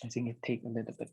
I think it takes a little bit.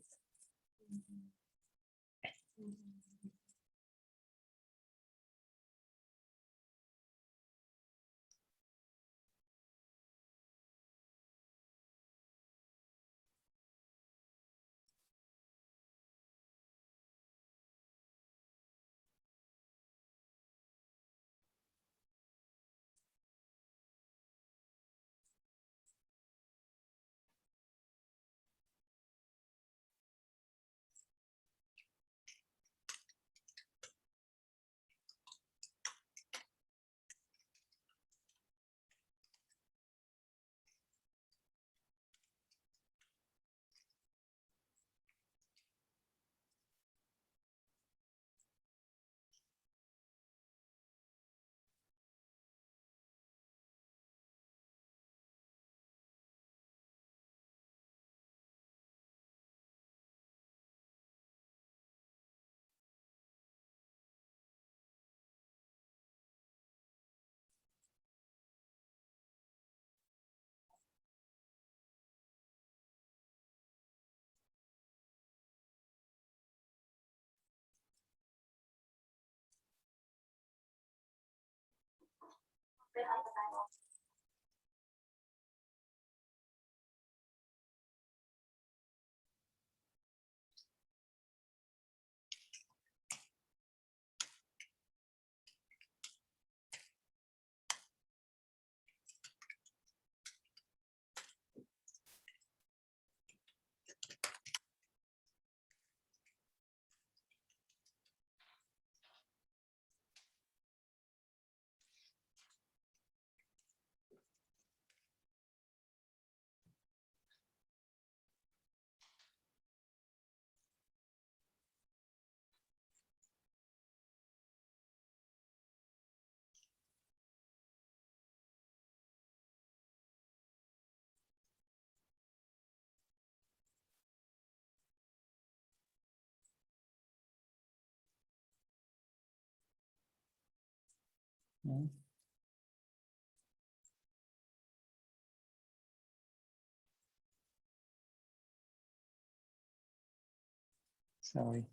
Sorry.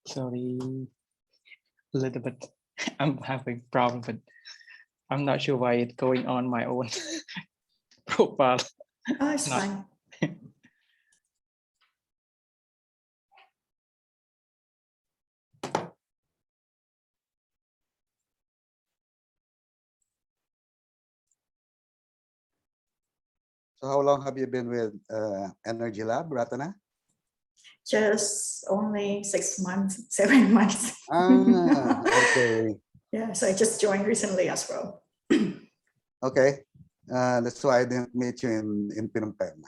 Sorry, a little bit. I'm having problem, but I'm not sure why it's going on my own profile. Oh, it's fine. So how long have you been with Energy Lab, Ratana? Just only 6 months, 7 months. Ah, okay. Yeah, so I just joined recently as well. Okay. That's why I didn't meet you in Phnom Penh.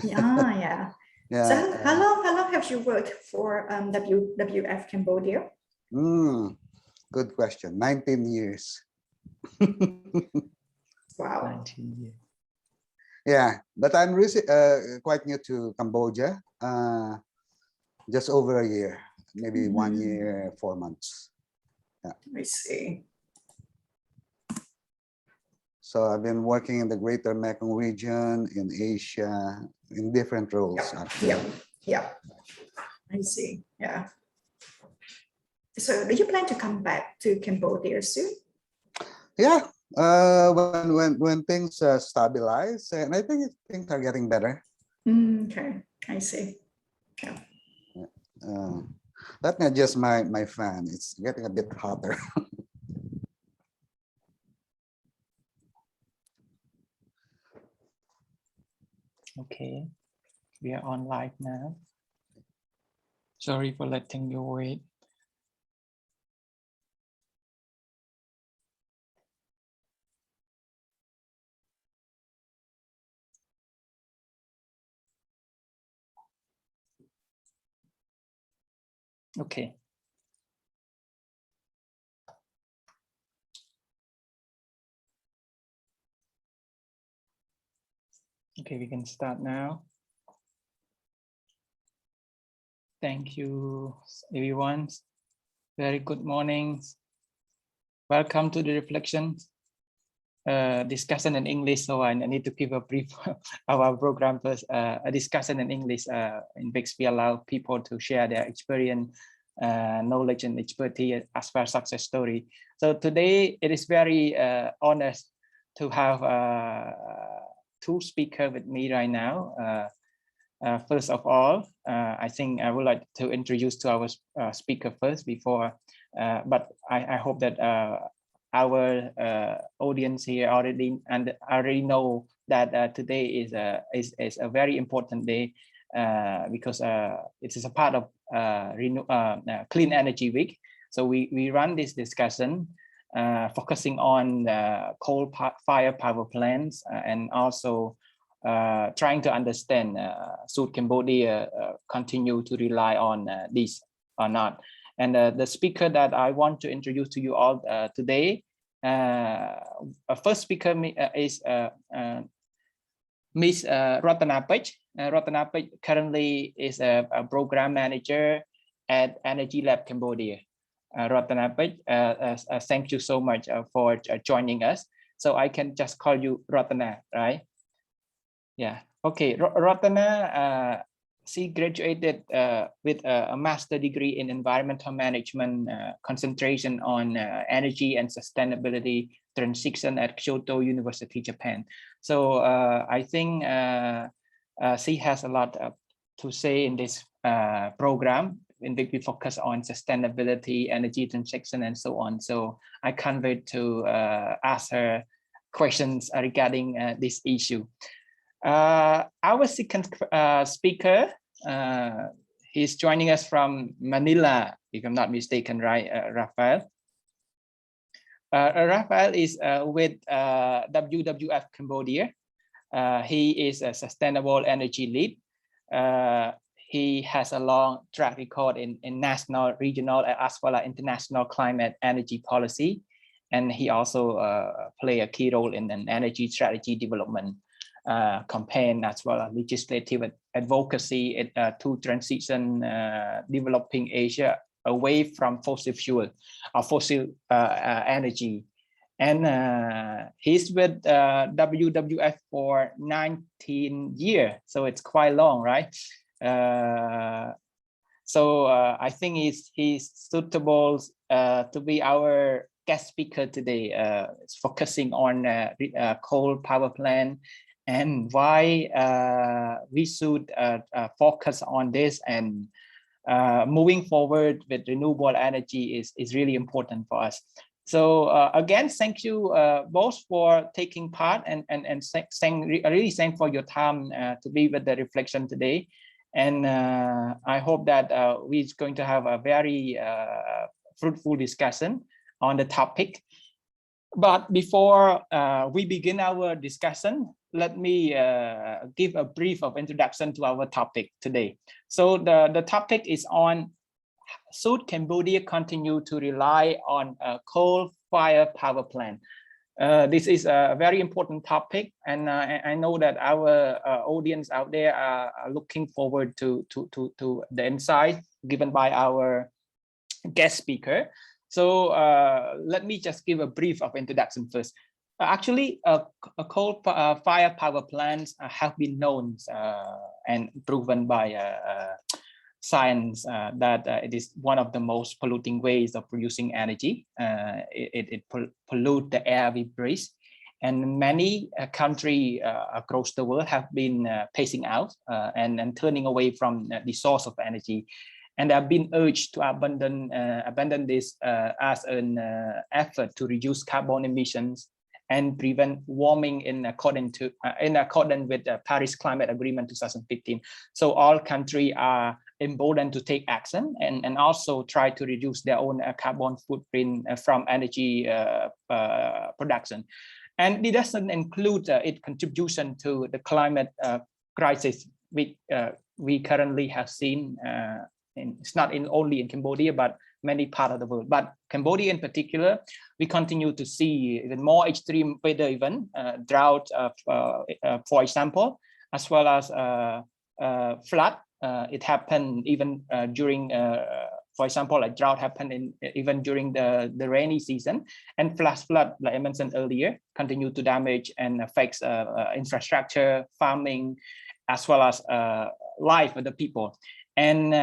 Yeah. Yeah. So how long have you worked for WWF Cambodia? Good question. 19 years. Wow. 19 years. Yeah, but I'm really quite new to Cambodia. Just over a year, maybe 1 year, 4 months. Yeah. I see. So I've been working in the Greater Mekong region, in Asia, in different roles. Yeah. I see. Yeah. So do you plan to come back to Cambodia soon? Yeah, when things stabilize, and I think things are getting better. Okay, I see. Yeah. Let me adjust my fan. It's getting a bit hotter. Okay, we are on live now. Sorry for letting you wait. Okay. Okay, we can start now. Thank you, everyone. Very good morning. Welcome to the reflection discussion in English. So I need to give a brief of our program first. A discussion in English in which we allow people to share their experience, knowledge, and expertise as well as success story. So today it is very honest to have two speakers with me right now. First of all, I think I would like to introduce to our speaker first before, but I hope that our audience here already know that today is a very important day because it is a part of Clean Energy Week. So we run this discussion focusing on coal-fired power plants and also trying to understand should Cambodia continue to rely on this or not. And the speaker that I want to introduce to you all today, first speaker is Ms. Ratana Pech. Ratana Pech currently is a program manager at Energy Lab Cambodia. Ratana Pech, thank you so much for joining us. So I can just call you Ratana, right? Yeah. Okay. Ratana, she graduated with a master's degree in environmental management, concentration on energy and sustainability transition at Kyoto University, Japan. So I think she has a lot to say in this program, in which we focus on sustainability, energy transition, and so on. So I can't wait to ask her questions regarding this issue. Our second speaker, he's joining us from Manila, if I'm not mistaken, right, Rafael? Rafael is with WWF Cambodia. He is a sustainable energy lead. He has a long track record in national, regional, as well as international climate energy policy. And he also play a key role in an energy strategy development campaign as well as legislative advocacy to transition developing Asia away from fossil fuel or fossil energy. And he's with WWF for 19 years, so it's quite long, right? So I think he's suitable to be our guest speaker today, focusing on coal power plant and why we should focus on this, and moving forward with renewable energy is really important for us. So again, thank you both for taking part and really thank for your time to be with the reflection today. And I hope that we're going to have a very fruitful discussion on the topic. But before we begin our discussion, let me give a brief of introduction to our topic today. So the topic is on, should Cambodia continue to rely on a coal-fired power plant? This is a very important topic, and I know that our audience out there are looking forward to the insight given by our guest speaker. So let me just give a brief of introduction first. Actually, coal-fired power plants have been known and proven by science that it is one of the most polluting ways of producing energy. It pollutes the air we breathe. And many countries across the world have been phasing out and turning away from the source of energy. And have been urged to abandon this as an effort to reduce carbon emissions and prevent warming in accordance with the Paris Climate Agreement 2015. So all countries are emboldened to take action and also try to reduce their own carbon footprint from energy production. And it doesn't include its contribution to the climate crisis which we currently have seen. It's not only in Cambodia, but many parts of the world. But Cambodia in particular, we continue to see even more extreme weather event, drought, for example, as well as flood. It happened even during, for example, like drought happened even during the rainy season, and flood, like I mentioned earlier, continue to damage and affects infrastructure, farming, as well as life of the people. And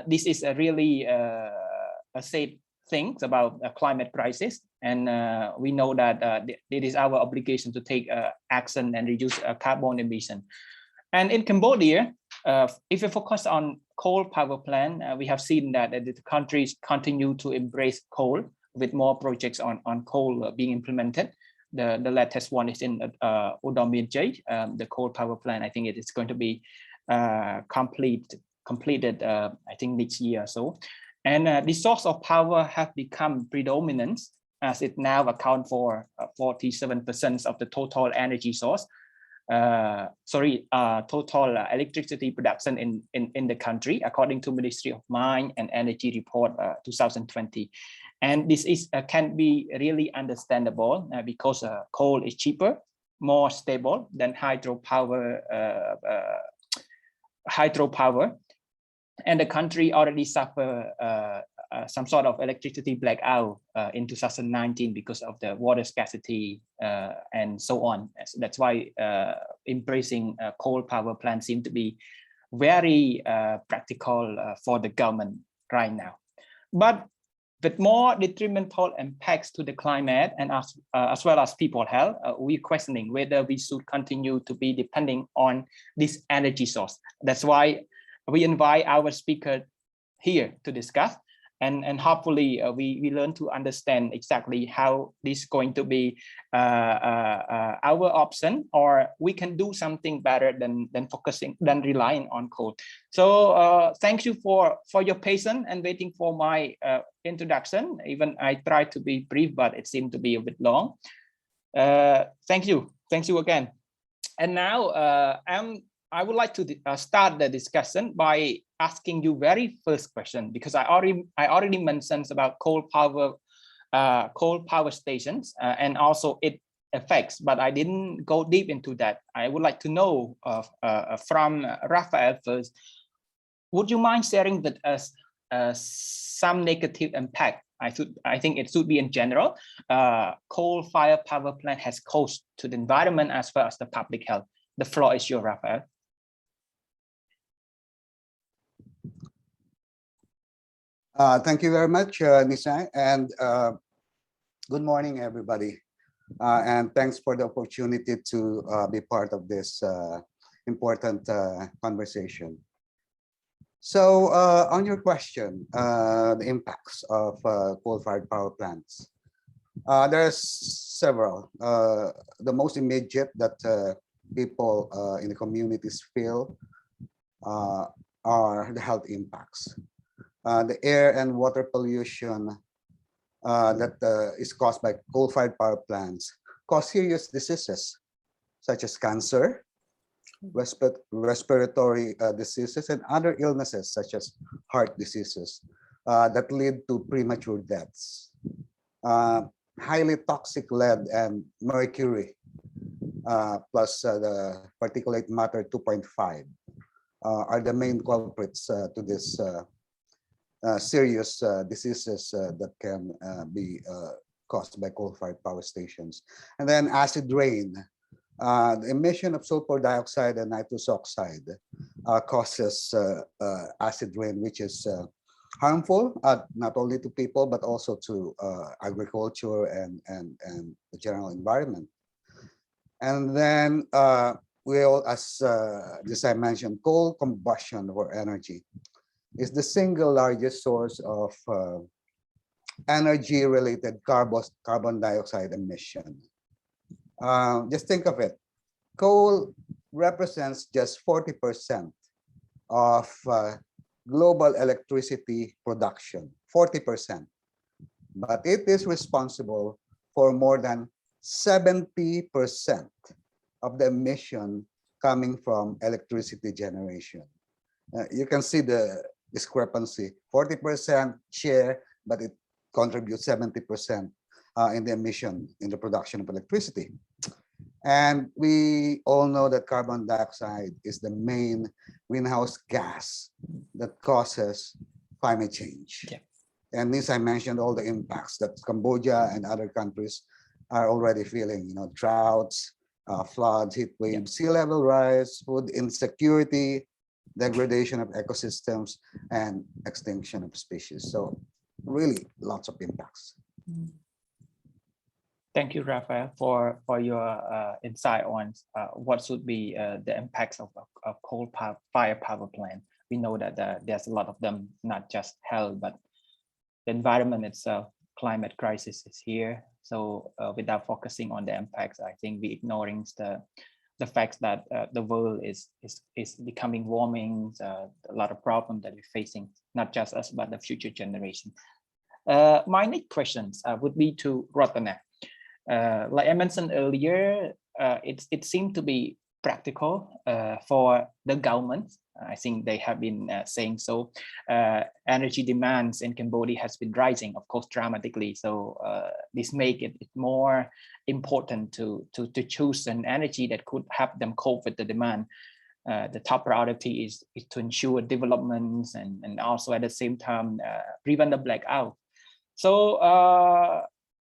this is a really sad things about a climate crisis. And we know that it is our obligation to take action and reduce carbon emission. And in Cambodia, if we focus on coal power plant, we have seen that the countries continue to embrace coal with more projects on coal being implemented. The latest one is in Udomien, the coal power plant. I think it is going to be completed, I think next year or so. And the source of power have become predominant, as it now account for 47% of the total energy source. Total electricity production in the country, according to Ministry of Mine and Energy Report 2020. And this is can be really understandable because coal is cheaper, more stable than hydropower. And the country already suffered some sort of electricity blackout in 2019 because of the water scarcity and so on. So that's why embracing coal power plants seem to be very practical for the government right now. But with more detrimental impacts to the climate and as well as people health, we're questioning whether we should continue to be depending on this energy source. That's why we invite our speaker here to discuss, and hopefully we learn to understand exactly how this is going to be our option, or we can do something better than relying on coal. So thank you for your patience and waiting for my introduction. Even I tried to be brief, but it seemed to be a bit long. Thank you again. And now I would like to start the discussion by asking you very first question, because I already mentioned about coal power stations and also its effects, but I didn't go deep into that. I would like to know from Raphael first. Would you mind sharing with us some negative impact? I think it should be in general. Coal-fired power plant has caused to the environment as well as the public health. The floor is yours, Raphael. Thank you very much, Nisai, and good morning, everybody. And thanks for the opportunity to be part of this important conversation. So on your question, the impacts of coal-fired power plants, there's several. The most immediate that people in the communities feel are the health impacts. The air and water pollution that is caused by coal-fired power plants cause serious diseases such as cancer, respiratory diseases, and other illnesses such as heart diseases that lead to premature deaths. Highly toxic lead and mercury plus the particulate matter 2.5 are the main culprits to this serious diseases that can be caused by coal-fired power stations. And then acid rain The emission of sulfur dioxide and nitrous oxide causes acid rain, which is harmful not only to people but also to agriculture and the general environment. And then we all, as I mentioned, coal combustion for energy is the single largest source of energy-related carbon dioxide emission. Just think of it. Coal represents just 40% of global electricity production, 40%. But it is responsible for more than 70% of the emission coming from electricity generation. You can see the discrepancy, 40% share, but it contributes 70% in the emission in the production of electricity. And we all know that carbon dioxide is the main greenhouse gas that causes climate change. Yeah. And this I mentioned all the impacts that Cambodia and other countries are already feeling, you know, droughts, floods, heat waves, sea level rise, food insecurity, degradation of ecosystems, and extinction of species. So really lots of impacts. Thank you, Raphael, for your insight on what should be the impacts of coal-fired power plant. We know that there's a lot of them, not just health, but the environment itself. Climate crisis is here. So without focusing on the impacts, I think we're ignoring the fact that the world is becoming warming. A lot of problems that we're facing, not just us, but the future generation. My next questions would be to Ratana. Like I mentioned earlier, it seemed to be practical for the government. I think they have been saying so. Energy demands in Cambodia has been rising, of course, dramatically. So this make it more important to choose an energy that could help them cope with the demand. The top priority is to ensure developments and also at the same time prevent the blackout. So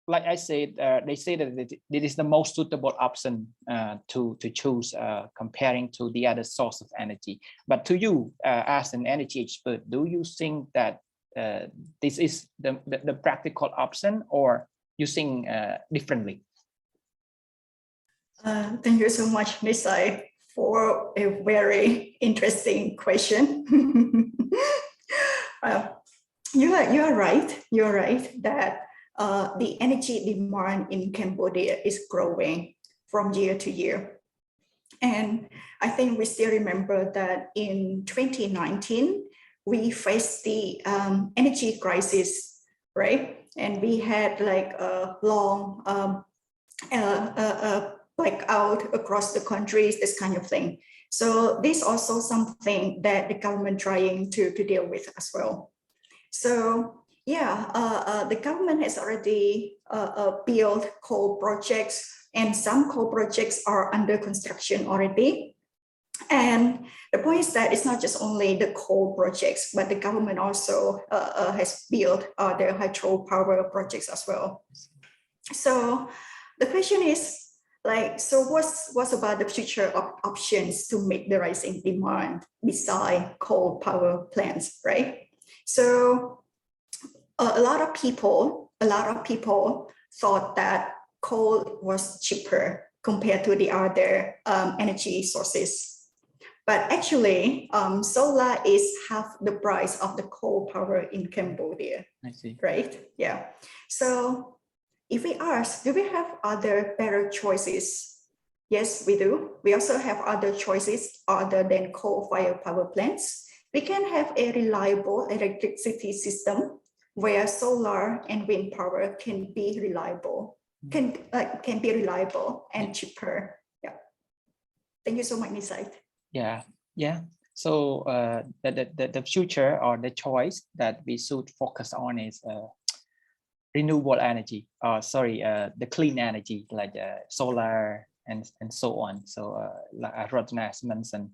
like I said, they say that it is the most suitable option to choose comparing to the other source of energy. But to you, as an energy expert, do you think that this is the practical option, or you think differently? Thank you so much, Nisai, for a very interesting question. You are right. You're right that the energy demand in Cambodia is growing from year to year. And I think we still remember that in 2019, we faced the energy crisis, right? And we had like a long blackout across the countries, this kind of thing. So this is also something that the government trying to deal with as well. So yeah, the government has already built coal projects, and some coal projects are under construction already. And the point is that it's not just only the coal projects, but the government also has built the hydropower projects as well. So the question is, like, so what's about the future options to meet the rising demand beside coal power plants, right? So a lot of people thought that coal was cheaper compared to the other energy sources. But actually, solar is half the price of the coal power in Cambodia. I see. Right? Yeah. So if we ask, do we have other better choices? Yes, we do. We also have other choices other than coal-fired power plants. We can have a reliable electricity system where solar and wind power can be reliable, can be reliable and cheaper. Yeah. Thank you so much, Nisai. Yeah. So the future or the choice that we should focus on is renewable energy. The clean energy like solar and so on. So like Ratana has mentioned,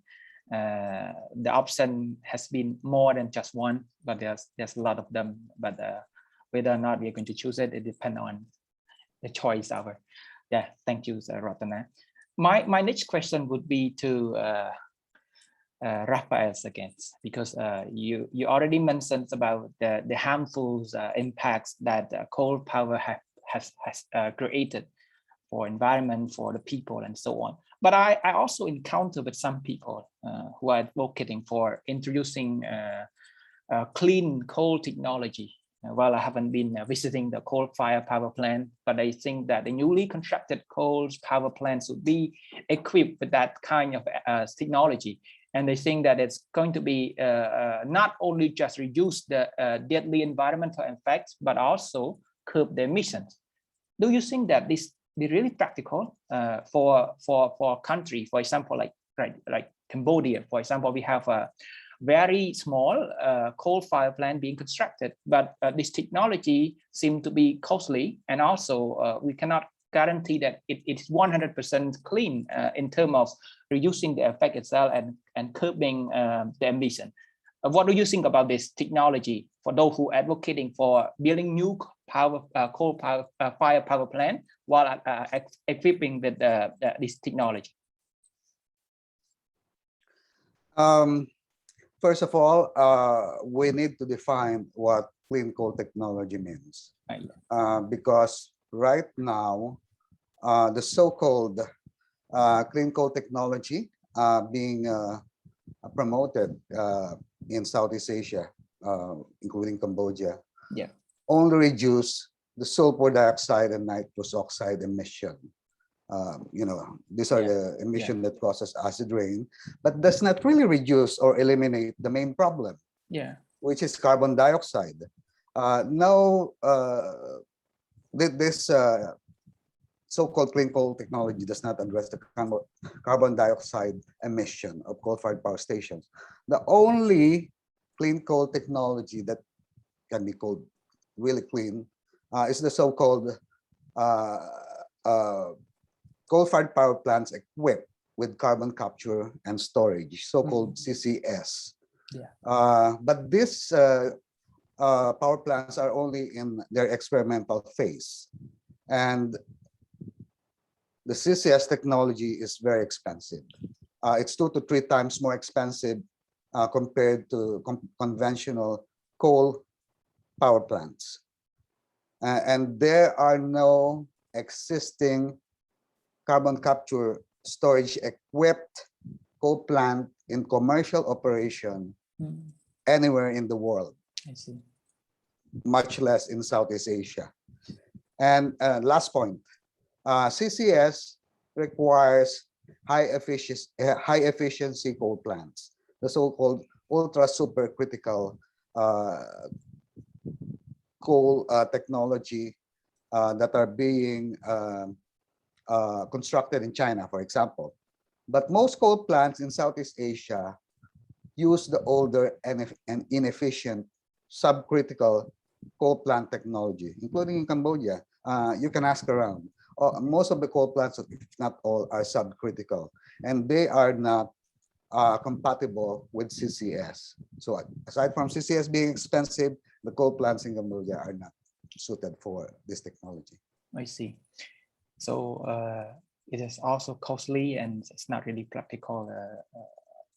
the option has been more than just one, but there's a lot of them. But whether or not we are going to choose it, it depends on the choice. Yeah, thank you, Ratana. my next question would be to Raphael again, because you already mentioned about the harmful impacts that coal power has created for environment, for the people, and so on. But I also encounter with some people who are advocating for introducing clean coal technology. Well, I haven't been visiting the coal-fired power plant, but I think that the newly constructed coal power plants would be equipped with that kind of technology. And they think that it's going to be not only just reduce the deadly environmental effects, but also curb the emissions. Do you think that this be really practical for a country, for example, like Cambodia, for example, we have a very small coal-fired plant being constructed, but this technology seems to be costly, and also we cannot guarantee that it's 100% clean in terms of reducing the effect itself and curbing the emission. What do you think about this technology for those who are advocating for building new coal-fired power plant while equipping with this technology? First of all, we need to define what clean coal technology means, because right now, the so-called clean coal technology being promoted in Southeast Asia, including Cambodia, only reduce the sulfur dioxide and nitrous oxide emission. These are the emission that causes acid rain, but does not really reduce or eliminate the main problem, which is carbon dioxide. This so-called clean coal technology does not address the carbon dioxide emission of coal-fired power stations. The only clean coal technology that can be called really clean is the so-called coal-fired power plants equipped with carbon capture and storage, so-called CCS. But these power plants are only in their experimental phase, and the CCS technology is very expensive. It's 2 to 3 times more expensive compared to conventional coal power plants. And there are no existing carbon capture storage equipped coal plant in commercial operation anywhere in the world, much less in Southeast Asia. And last point, CCS requires high efficiency coal plants, the so-called ultra supercritical coal technology that are being constructed in China, for example. But most coal plants in Southeast Asia use the older and inefficient subcritical coal plant technology, including in Cambodia. You can ask around. Most of the coal plants, if not all, are subcritical, and they are not compatible with CCS. So aside from CCS being expensive, the coal plants in Cambodia are not suited for this technology. I see. So it is also costly and it's not really practical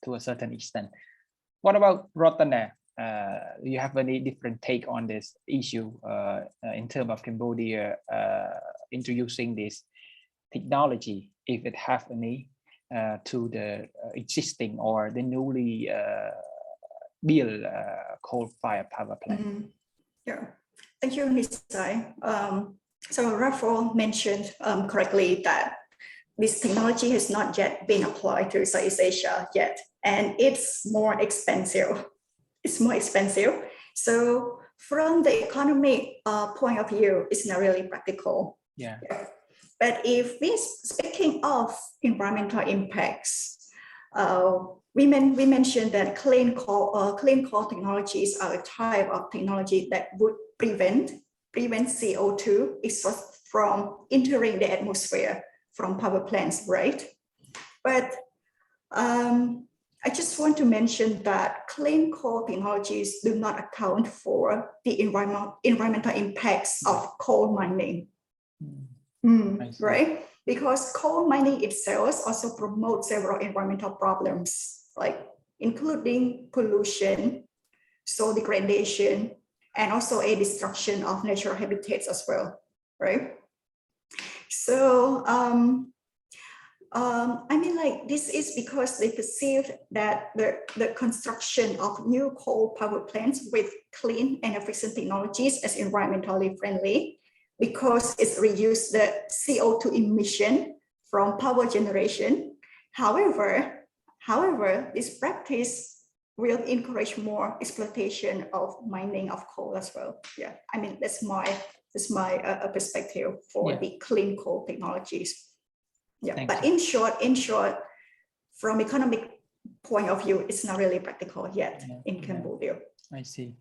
to a certain extent. What about Rotana? Do you have any different take on this issue in terms of Cambodia introducing this technology, if it has any, to the existing or the newly built coal-fired power plant? Thank you, Nisai. So Raphael mentioned correctly that this technology has not yet been applied to Southeast Asia yet, and it's more expensive. It's more expensive. So from the economic point of view, it's not really practical. But if we're speaking of environmental impacts, we mentioned that clean coal technologies are a type of technology that would prevent CO2 exhaust from entering the atmosphere from power plants, right? But I just want to mention that clean coal technologies do not account for the environmental impacts of coal mining, right? because coal mining itself also promotes several environmental problems, like including pollution, soil degradation, and also a destruction of natural habitats as well, right? So I mean, like, this is because they perceive that the construction of new coal power plants with clean and efficient technologies as environmentally friendly, because it's reduced the CO2 emission from power generation. However, this practice will encourage more exploitation of mining of coal as well. Yeah, I mean, that's my perspective for the clean coal technologies. Yeah, but in short, from economic point of view, it's not really practical yet in Cambodia. I see.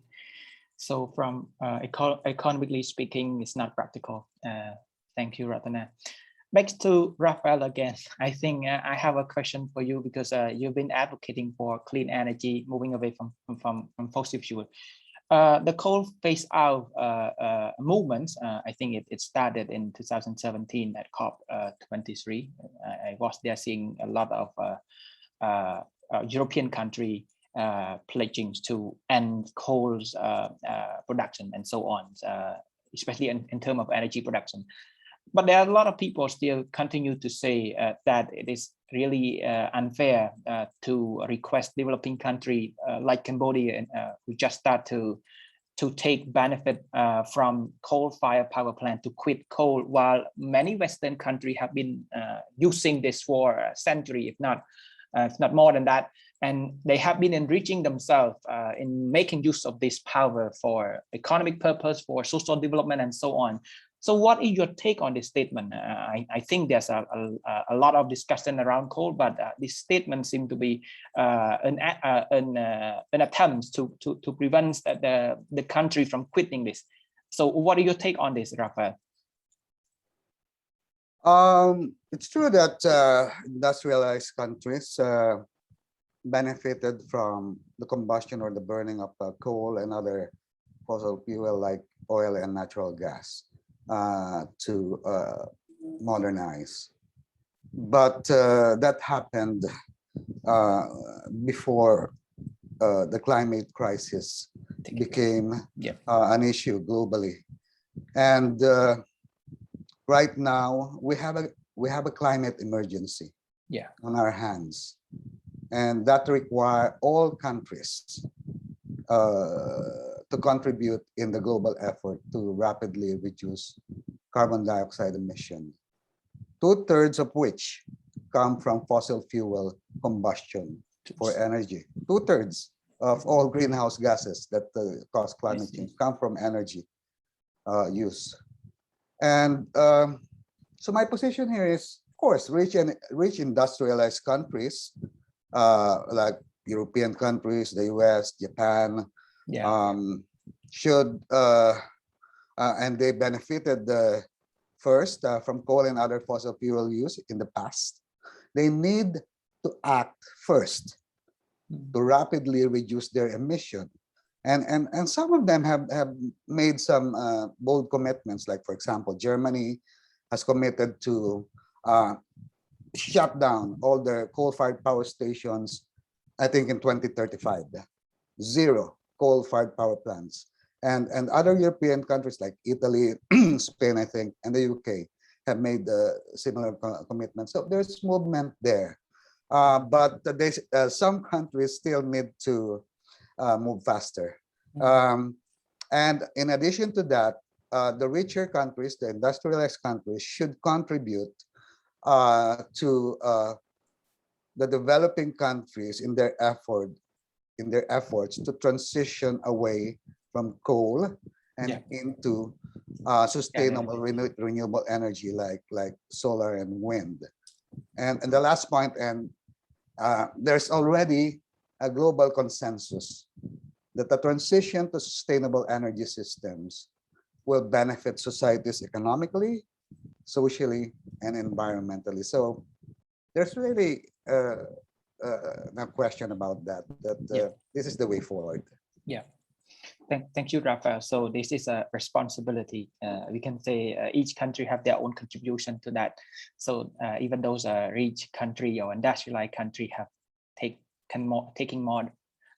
So from economically speaking, it's not practical. Thank you, Ratana. Back to Raphael again. I think I have a question for you, because you've been advocating for clean energy, moving away from fossil fuel. The coal phase out movement, I think it started in 2017 at COP23. I was there seeing a lot of European country pledging to end coal's production and so on, especially in terms of energy production. But there are a lot of people still continue to say that it is really unfair to request developing country like Cambodia, who just start to take benefit from coal-fired power plant, to quit coal, while many Western countries have been using this for a century, if not more than that. And they have been enriching themselves in making use of this power for economic purpose, for social development, and so on. So what is your take on this statement? I think there's a lot of discussion around coal, but this statement seems to be an attempt to prevent the country from quitting this. So what is your take on this, Raphael? It's true that industrialized countries benefited from the combustion or the burning of coal and other fossil fuel like oil and natural gas to modernize. But that happened before the climate crisis became an issue globally. And right now we have a climate emergency on our hands, and that require all countries to contribute in the global effort to rapidly reduce carbon dioxide emission, 2/3 of which come from fossil fuel combustion for energy. 2/3 of all greenhouse gases that cause climate change come from energy use. And so my position here is, of course, rich industrialized countries like European countries, the US, Japan, should and they benefited first from coal and other fossil fuel use in the past. They need to act first to rapidly reduce their emission. And some of them have made some bold commitments, like, for example, Germany has committed to shut down all their coal-fired power stations, I think in 2035, 0 coal-fired power plants. And other European countries like Italy, Spain, I think, and the UK have made similar commitments. So there's movement there. But some countries still need to move faster. And in addition to that, the richer countries, the industrialized countries, should contribute to the developing countries in their efforts to transition away from coal and into sustainable renewable energy like solar and wind. And the last point, and there's already a global consensus that the transition to sustainable energy systems will benefit societies economically, socially, and environmentally. So there's really no question about that, this is the way forward. Yeah, Thank you, Rafael. So this is a responsibility. We can say each country have their own contribution to that. So even those rich country or industrialized country have taking more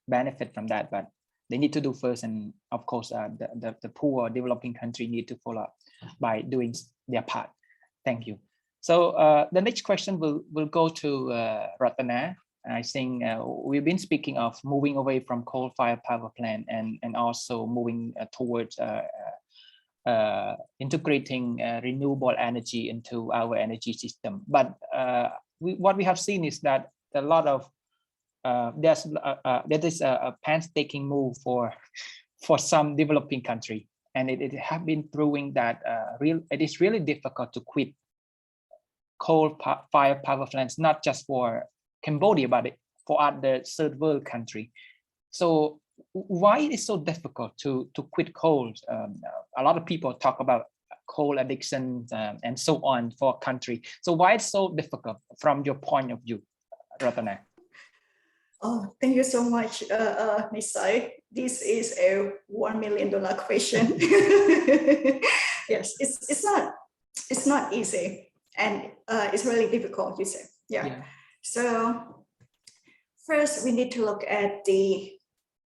benefit from that, but they need to do first. And of course, the poor developing country need to follow up by doing their part. Thank you. So the next question will go to Ratana. I think we've been speaking of moving away from coal-fired power plant and also moving towards integrating renewable energy into our energy system. But what we have seen is that a lot of there is a painstaking move for some developing country, and it have been proving that it is really difficult to quit coal-fired power plants, not just for Cambodia, but for other third world country. So why it is so difficult to quit coal? A lot of people talk about coal addiction and so on for a country. So why it's so difficult from your point of view, Ratana? Oh, thank you so much, Nisai. This is a $1 million question. Yes, it's not easy, and it's really difficult, you say. Yeah. So first, we need to look at the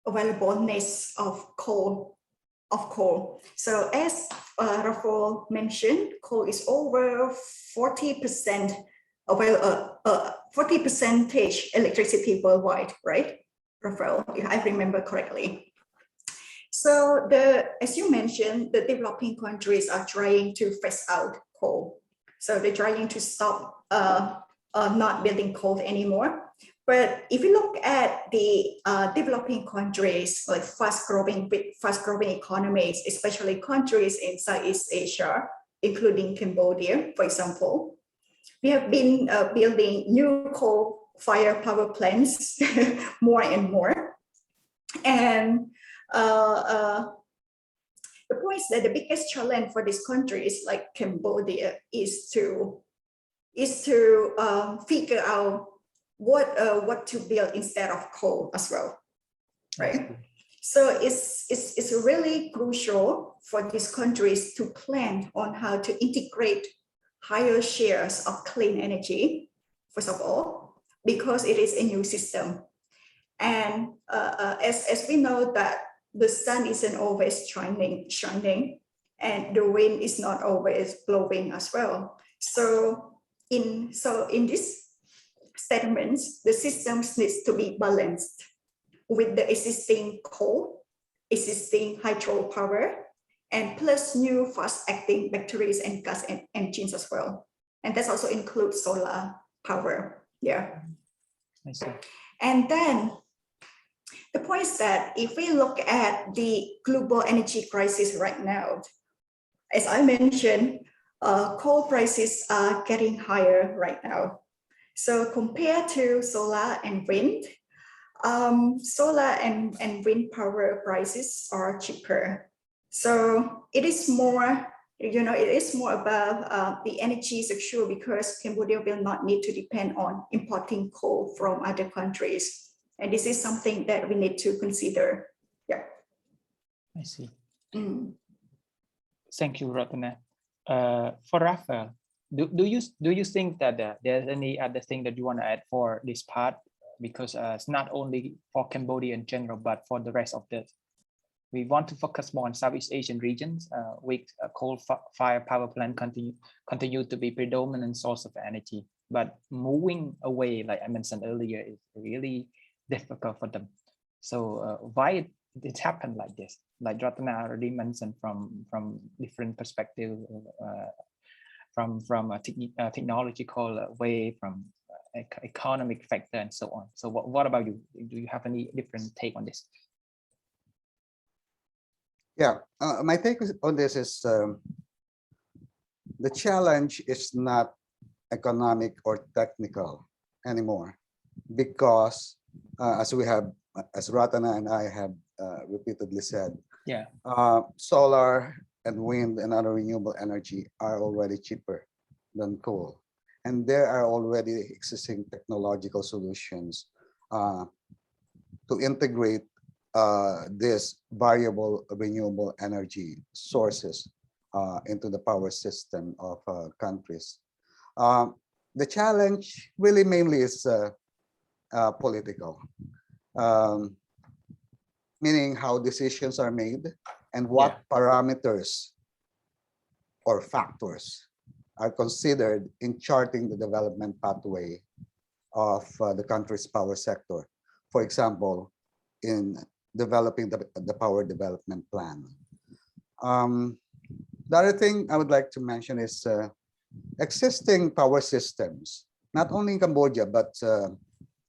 availableness of coal. So as Rafael mentioned, coal is over 40% 40% electricity worldwide, right, Rafael, if I remember correctly. So as you mentioned, the developing countries are trying to phase out coal. So they're trying to stop not building coal anymore. But if you look at the developing countries, like fast-growing economies, especially countries in Southeast Asia, including Cambodia, for example, we have been building new coal-fired power plants more and more. And the point is that the biggest challenge for these countries like Cambodia is to figure out what to build instead of coal as well, right? So it's really crucial for these countries to plan on how to integrate higher shares of clean energy, first of all, because it is a new system. And as we know that the sun isn't always shining, and the wind is not always blowing as well. So in these segments, the systems needs to be balanced with the existing coal, existing hydropower, and plus new fast-acting batteries and gas engines as well. And that also includes solar power. Yeah. I see. And then the point is that if we look at the global energy crisis right now, as I mentioned, coal prices are getting higher right now. So compared to solar and wind, solar and wind power prices are cheaper. So it is more, it is more about the energy secure, because Cambodia will not need to depend on importing coal from other countries. And this is something that we need to consider. Yeah. I see. Mm. Thank you, Ratana. For Rafael, do you think that there's any other thing that you want to add for this part? Because it's not only for Cambodia in general, but for the rest of we want to focus more on Southeast Asian regions with coal-fired power plant continue to be predominant source of energy. But moving away, like I mentioned earlier, is really difficult for them. So why it happened like this? Like Ratana already mentioned from different perspective, from a technological way, from economic factor, and so on. So what about you? Do you have any different take on this? Yeah, my take on this is the challenge is not economic or technical anymore, because as Ratana and I have repeatedly said, yeah, solar and wind and other renewable energy are already cheaper than coal, and there are already existing technological solutions to integrate these variable renewable energy sources into the power system of countries. The challenge really mainly is political, meaning how decisions are made and what parameters or factors are considered in charting the development pathway of the country's power sector. For example, in developing the power development plan. The other thing I would like to mention is existing power systems, not only in Cambodia, but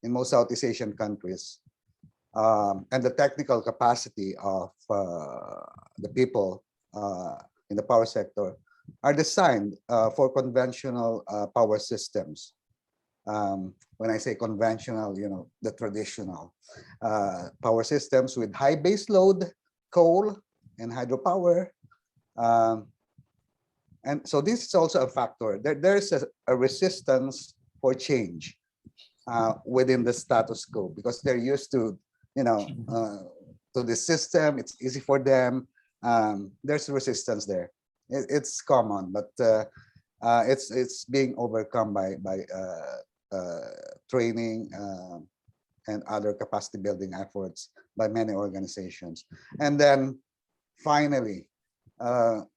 in most Southeast Asian countries, and the technical capacity of the people in the power sector are designed for conventional power systems. When I say conventional, the traditional power systems with high base load, coal, and hydropower. And so this is also a factor. There's a resistance for change within the status quo because they're used to, to the system. It's easy for them. There's resistance there. It's common, but it's being overcome by training and other capacity building efforts by many organizations. And then finally, the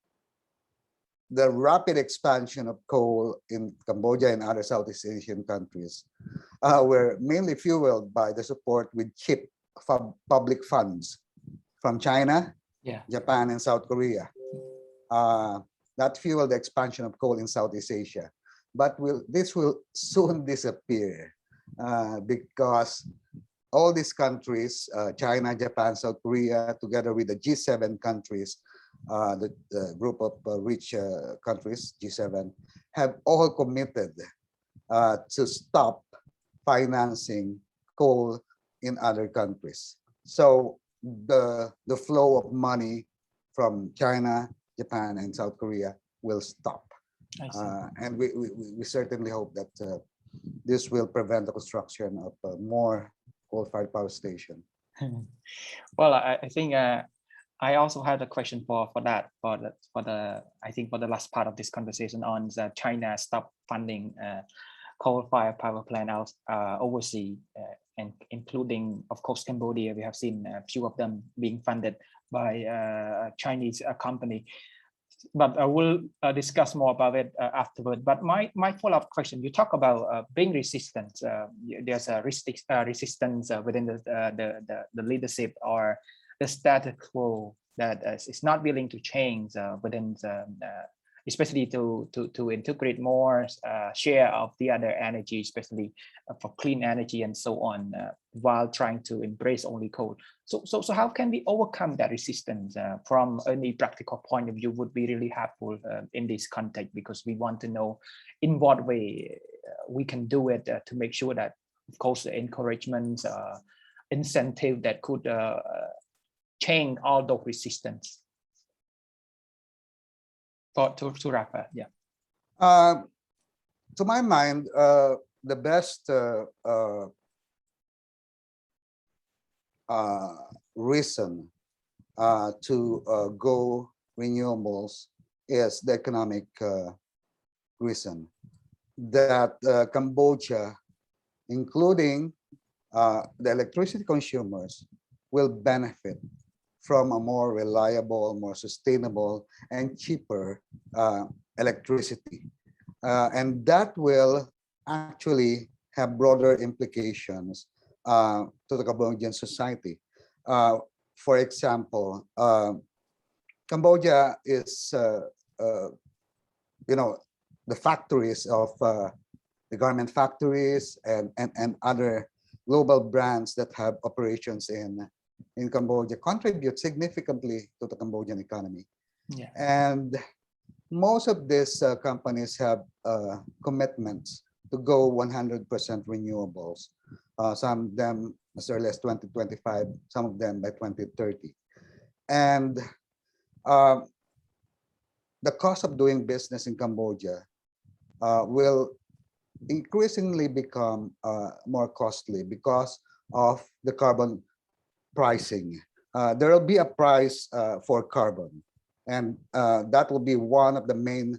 rapid expansion of coal in Cambodia and other Southeast Asian countries were mainly fueled by the support with cheap public funds from China, Japan, and South Korea. That fueled the expansion of coal in Southeast Asia. But this will soon disappear because all these countries, China, Japan, South Korea, together with the G7 countries, the group of rich countries, G7, have all committed to stop financing coal in other countries. So the flow of money from China, Japan, and South Korea will stop. And we certainly hope that this will prevent the construction of more coal-fired power station. Well, I think I also had a question for the last part of this conversation on China stop funding coal-fired power plant overseas, and including, of course, Cambodia. We have seen a few of them being funded by a Chinese company. But I will discuss more about it afterward. But my follow-up question: you talk about being resistant. There's a resistance within the leadership or the status quo that is not willing to change within especially to integrate more share of the other energy, especially for clean energy and so on, while trying to embrace only coal. So how can we overcome that resistance from any practical point of view would be really helpful in this context, because we want to know in what way we can do it to make sure that, of course, the encouragement, incentive that could change all those resistance. To wrap up, to my mind, the best reason to go renewables is the economic reason that Cambodia, including the electricity consumers, will benefit from a more reliable, more sustainable, and cheaper electricity. And that will actually have broader implications to the Cambodian society. For example, Cambodia is, the factories of the garment factories and other global brands that have operations in Cambodia contribute significantly to the Cambodian economy. And most of these companies have commitments to go 100% renewables. Some of them as early as 2025, some of them by 2030. And the cost of doing business in Cambodia will increasingly become more costly because of the carbon pricing. There will be a price for carbon, and that will be one of the main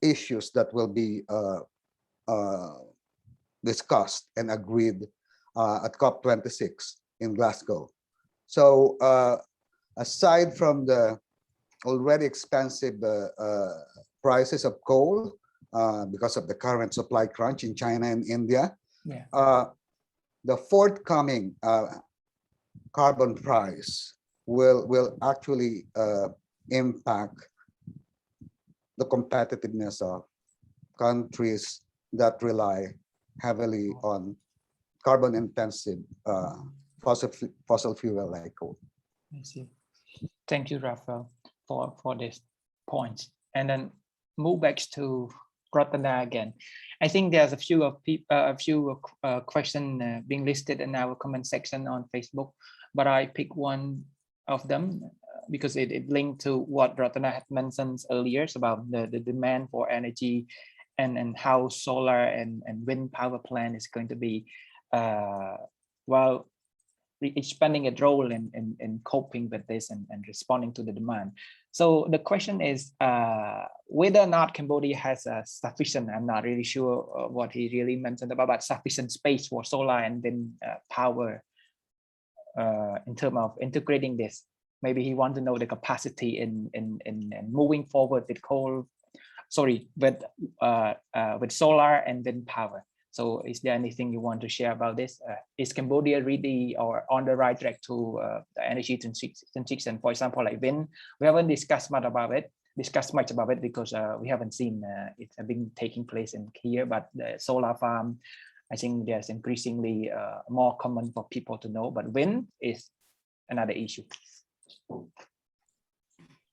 issues that will be discussed and agreed at COP26 in Glasgow. So aside from the already expensive prices of coal because of the current supply crunch in China and India, the forthcoming carbon price will actually impact the competitiveness of countries that rely heavily on carbon intensive fossil fuel like coal. I see. Thank you, Rafael, for this point. And then move back to Ratana again. I think there's a few of questions being listed in our comment section on Facebook, but I pick one of them because it linked to what Ratana had mentioned earlier about the demand for energy and how solar and wind power plant is going to be expanding a role in coping with this and responding to the demand. So the question is whether or not Cambodia has a sufficient, I'm not really sure what he really mentioned about, but sufficient space for solar and wind power in terms of integrating this. Maybe he wants to know the capacity in moving forward with with solar and wind power. So is there anything you want to share about this? Is Cambodia really or on the right track to the energy transition? For example, like wind, we haven't discussed much about it because we haven't seen it been taking place in here, but the solar farm, I think there's increasingly more common for people to know, but wind is another issue.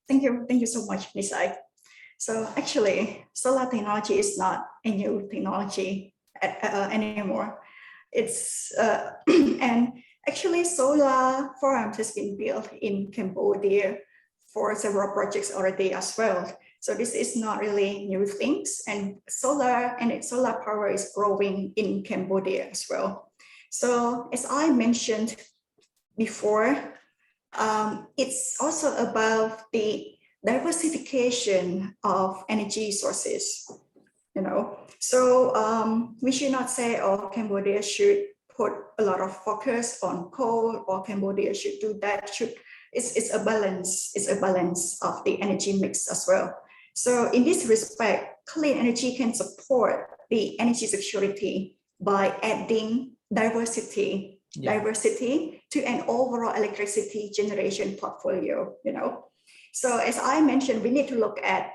Thank you so much, Ms. Ike. So actually, solar technology is not a new technology anymore. It's and actually solar farms has been built in Cambodia for several projects already as well. So this is not really new things, and solar power is growing in Cambodia as well. So as I mentioned before, it's also about the diversification of energy sources. So we should not say, oh, Cambodia should put a lot of focus on coal, or Cambodia should do that. It's a balance of the energy mix as well. So in this respect, clean energy can support the energy security by adding diversity to an overall electricity generation portfolio. So as I mentioned, we need to look at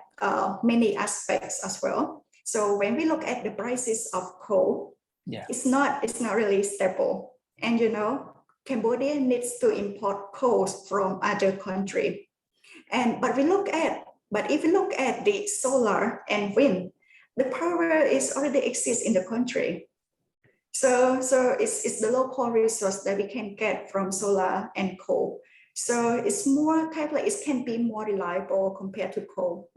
many aspects as well. So when we look at the prices of coal, it's not really stable. And Cambodia needs to import coal from other countries. But if we look at the solar and wind, the power already exists in the country. So it's the local resource that we can get from solar and coal. So it's more kind of like it can be more reliable compared to coal.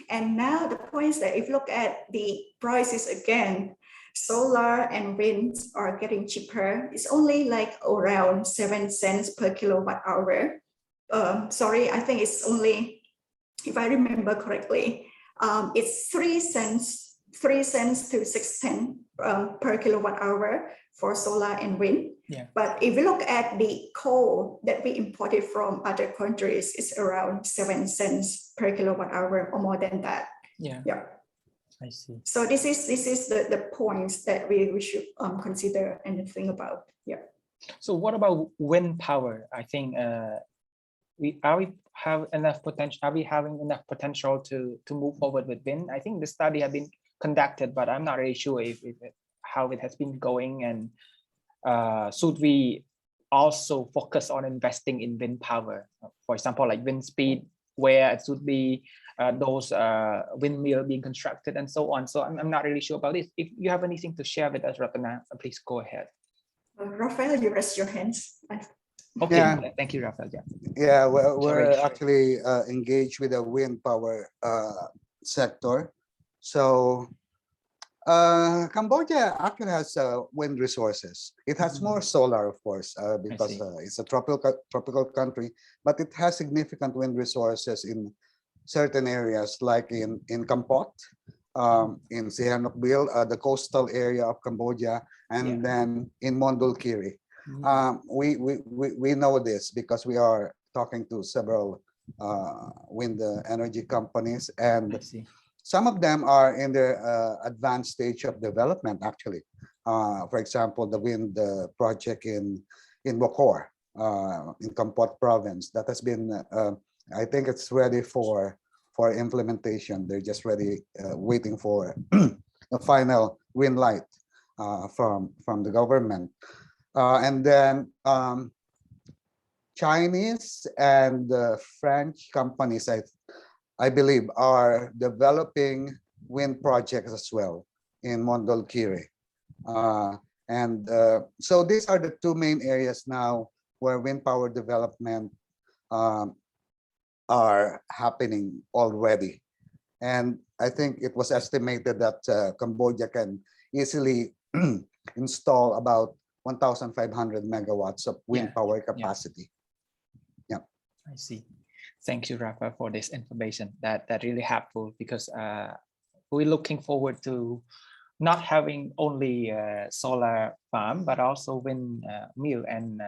And now the point is that if you look at the prices again, solar and wind are getting cheaper. It's only like around 7 cents per kilowatt hour. Sorry, I think it's only, if I remember correctly, it's 3 cents to 6 cents per kilowatt hour for solar and wind. But if you look at the coal that we imported from other countries, it's around 7 cents per kilowatt hour or more than that. I see. So this is the points that we should consider and think about. So what about wind power? I think we have enough potential. Are we having enough potential to move forward with wind? I think the study has been conducted, but I'm not really sure how it has been going. And should we also focus on investing in wind power? For example, like wind speed, where it should be those windmill being constructed and so on. So I'm not really sure about this. If you have anything to share with us, Ratana, please go ahead. Rafael, you raise your hands. Okay, thank you, Rafael. Well, we're actually engaged with the wind power sector. So Cambodia actually has wind resources. It has more solar, of course, because it's a tropical country, but it has significant wind resources in certain areas, like in Kampot, in Sihanoukville, the coastal area of Cambodia, and then in Mondulkiri. We know this because we are talking to several wind energy companies, and some of them are in the advanced stage of development, actually. For example, the wind project in Bokor, in Kampot province, that has been, I think it's ready for implementation. They're just ready, waiting for a final green light from the government. And then Chinese and French companies, I believe, are developing wind projects as well in Mondulkiri. So these are the two main areas now where wind power development are happening already. And I think it was estimated that Cambodia can easily install about 1,500 megawatts of wind power capacity. Yeah. I see. Thank you, Rafa, for this information. That really helpful, because we're looking forward to not having only solar farm, but also wind mill, and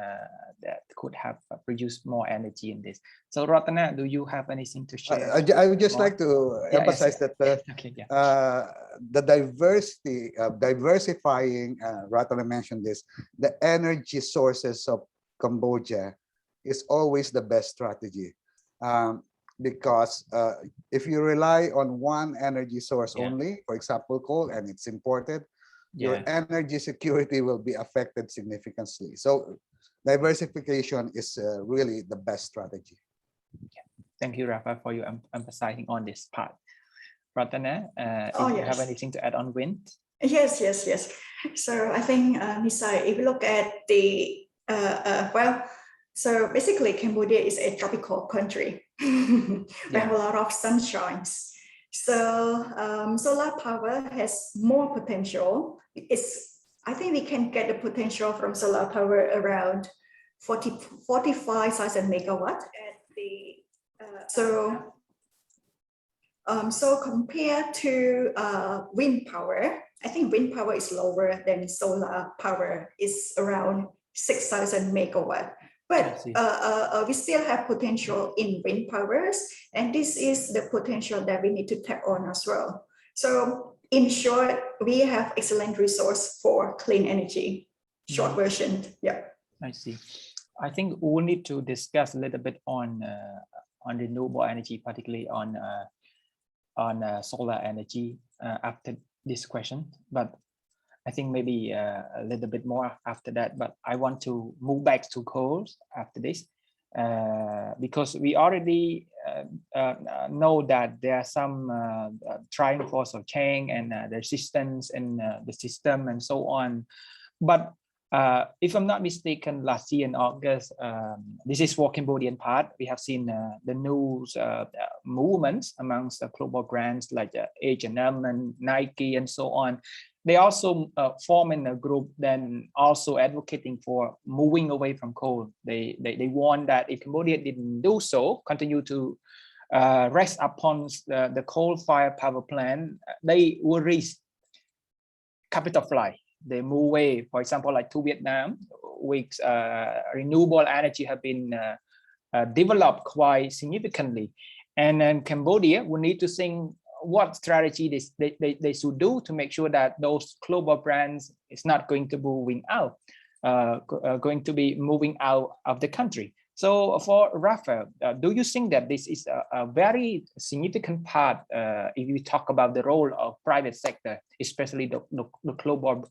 that could have produced more energy in this. So Ratana, do you have anything to share? I would just like to emphasize that the diversity, diversifying, Ratana mentioned this, the energy sources of Cambodia is always the best strategy. Because if you rely on one energy source only, for example, coal, and it's imported, your energy security will be affected significantly. So diversification is really the best strategy. Thank you, Rafa, for you emphasizing on this part. Ratana, if you have anything to add on wind? Yes. So I think, Nisai, if you look at the, so basically Cambodia is a tropical country. We have a lot of sunshine. So solar power has more potential. I think we can get the potential from solar power around 45,000 megawatt at the so compared to wind power, I think wind power is lower than solar power. It's around 6,000 megawatt. But we still have potential in wind powers, and this is the potential that we need to tap on as well. So in short, we have excellent resource for clean energy. Short version, I see. I think we'll need to discuss a little bit on renewable energy, particularly on solar energy after this question, but I think maybe a little bit more after that. But I want to move back to coal after this, because we already know that there are some trying force of change and the resistance in the system and so on. But if I'm not mistaken, last year in August, this is for Cambodian part, we have seen the news movements amongst the global brands like H&M and Nike and so on. They also form in a group, then also advocating for moving away from coal. They warn that if Cambodia didn't do so, continue to rest upon the coal-fired power plant, they will reach capital flight. They move away, for example, like to Vietnam, which renewable energy have been developed quite significantly. And then Cambodia will need to think what strategy they should do to make sure that those global brands is not going to be moving out, of the country. So for Rafa, do you think that this is a very significant part if we talk about the role of private sector, especially the global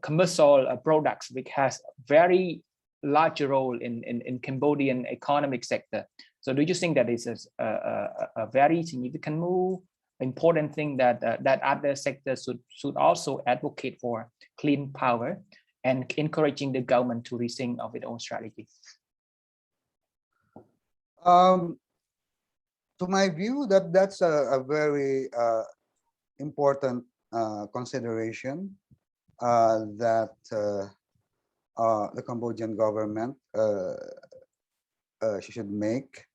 commercial products, which has very large role in Cambodian economic sector? So do you think that this is a very significant move, important thing that that other sectors should also advocate for clean power and encouraging the government to rethink of its own strategy? To my view, that's a very important consideration that the Cambodian government should make.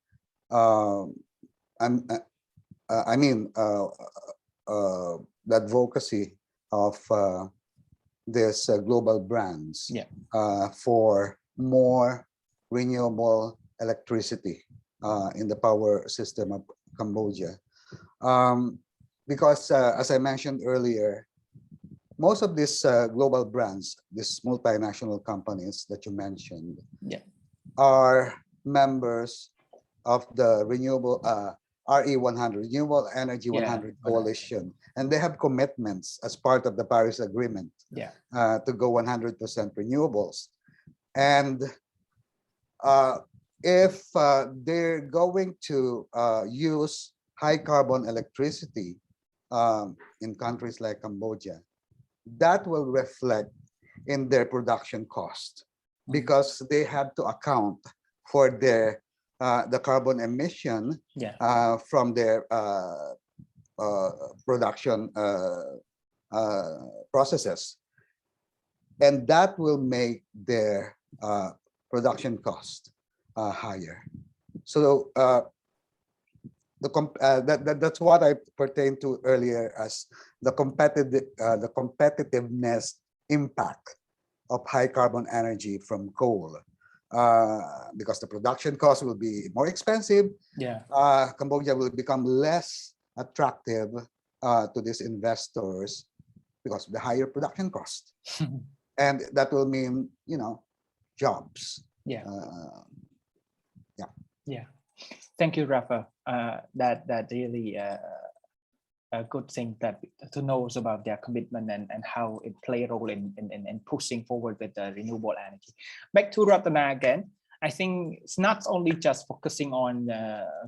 I mean, the advocacy of these global brands for more renewable electricity in the power system of Cambodia. Because as I mentioned earlier, most of these global brands, these multinational companies that you mentioned, are members of the renewable RE100, Renewable Energy 100 Coalition, and they have commitments as part of the Paris Agreement to go 100% renewables. And if they're going to use high carbon electricity in countries like Cambodia, that will reflect in their production cost, because they have to account for their the carbon emission from their production processes, and that will make their production cost higher. So that's what I pertained to earlier as the competitiveness impact of high carbon energy from coal. Because the production cost will be more expensive, Cambodia will become less attractive to these investors because of the higher production cost, and that will mean, you know, jobs. Thank you, Rafa. That really a good thing that to know about their commitment and how it play a role in pushing forward with the renewable energy. Back to Ratana again. I think it's not only just focusing on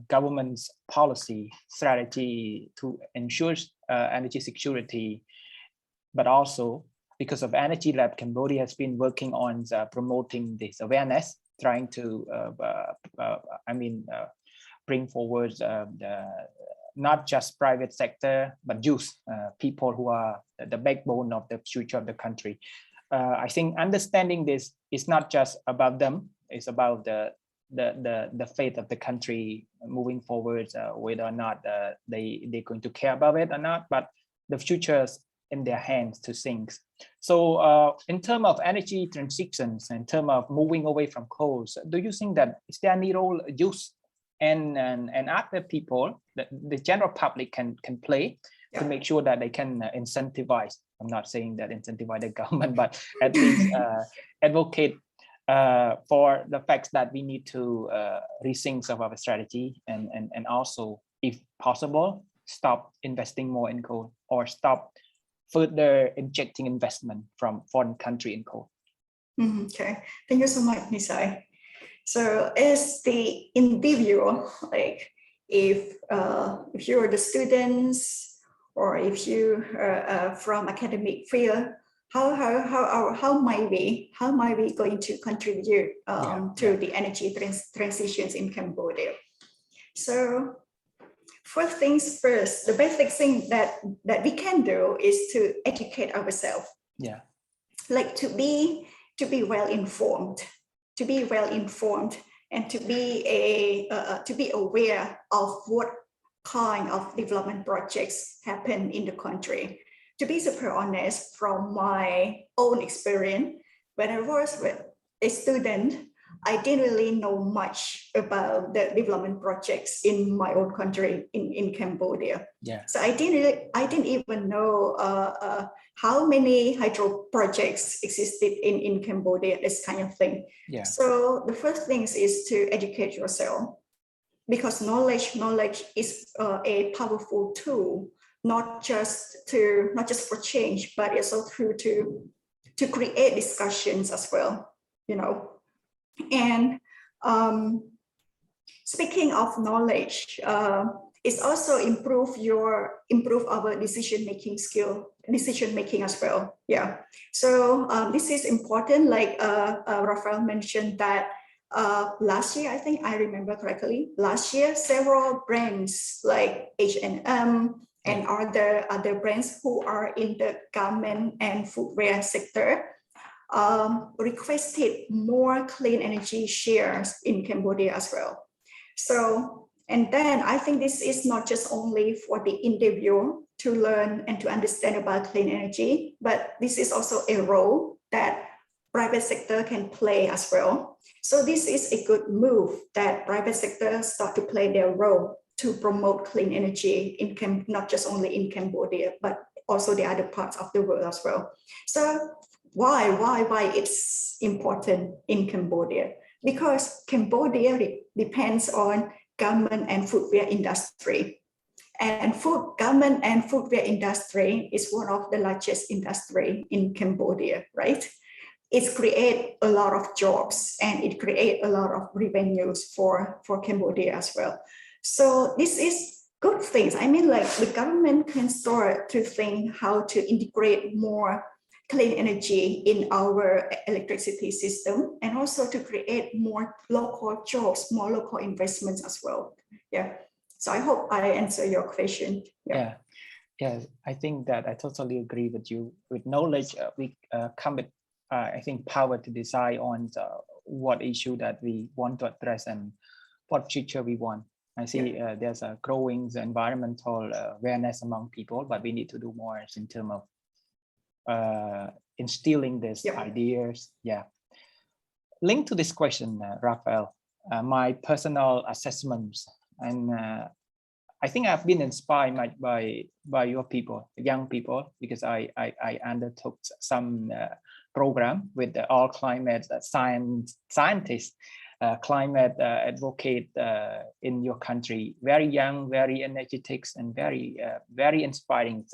government's policy strategy to ensure energy security, but also because of Energy Lab, Cambodia has been working on promoting this awareness, trying to bring forward not just private sector, but youth, people who are the backbone of the future of the country. I think understanding this is not just about them, it's about the fate of the country moving forward, whether or not they're going to care about it or not, but the future's in their hands to think. So in terms of energy transitions, in terms of moving away from coal, do you think that is there any role youth and other people, the general public can play to make sure that they can incentivize? I'm not saying that incentivize the government, but at least advocate for the fact that we need to rethink of our strategy and also, if possible, stop investing more in coal or stop further injecting investment from foreign country in coal. Okay, thank you so much, Nisai. So as the individual, like if you're the students or if you from academic field, how might we going to contribute to the energy transitions in Cambodia? So first things first, the basic thing that we can do is to educate ourselves. Like to be well informed, and to be aware of what kind of development projects happen in the country. To be super honest, from my own experience, when I was a student, I didn't really know much about the development projects in my own country, in Cambodia. So I didn't even know how many hydro projects existed in Cambodia, this kind of thing. So the first thing is to educate yourself, because knowledge is a powerful tool, not just for change, but also to create discussions as well, you know. And speaking of knowledge, it's also improve our decision making as well. So this is important. Like Rafael mentioned that last year, I think I remember correctly, last year several brands like H&M, and other brands who are in the garment and footwear sector requested more clean energy shares in Cambodia as well. So, and then I think this is not just only for the individual to learn and to understand about clean energy, but this is also a role that private sector can play as well. So this is a good move that private sector start to play their role to promote clean energy in not just only in Cambodia, but also the other parts of the world as well. So why it's important in Cambodia? Because Cambodia depends on garment and footwear industry. And garment and footwear industry is one of the largest industry in Cambodia, right? It creates a lot of jobs and it creates a lot of revenues for Cambodia as well. So this is good things. I mean, like the government can start to think how to integrate more clean energy in our electricity system and also to create more local jobs, more local investments as well. Yeah. So I hope I answer your question. Yeah. Yeah, I think that I totally agree with you. With knowledge, we come with, I think, power to decide on what issue that we want to address and what future we want. I see there's a growing environmental awareness among people, but we need to do more in terms of instilling these ideas. Yeah. Linked to this question, Rafael, my personal assessments, and I think I've been inspired by your people, young people, because I undertook some program with all climate scientists, climate advocate in your country. Very young, very energetic, and very inspiring.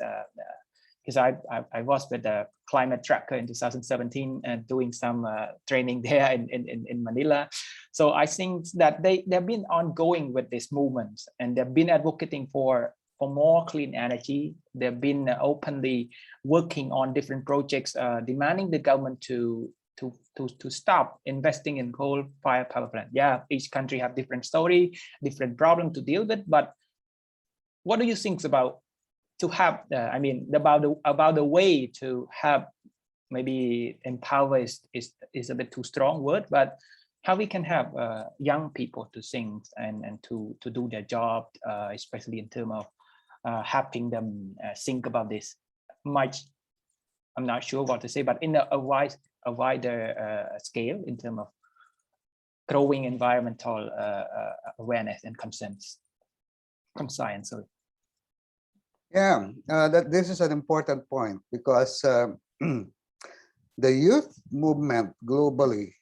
Because I was with the climate tracker in 2017 and doing some training there in Manila. So I think that they've been ongoing with this movement and they've been advocating for more clean energy. They've been openly working on different projects, demanding the government to stop investing in coal-fired power plant. Yeah, each country have different story, different problem to deal with. But what do you think about to have? I mean, about the way to have, maybe empower is a bit too strong word, but how we can have young people to think and to do their job, especially in terms of helping them think about this. I'm not sure what to say, but in a wider scale in terms of growing environmental awareness and conscience. Sorry. Yeah, that this is an important point because the youth movement globally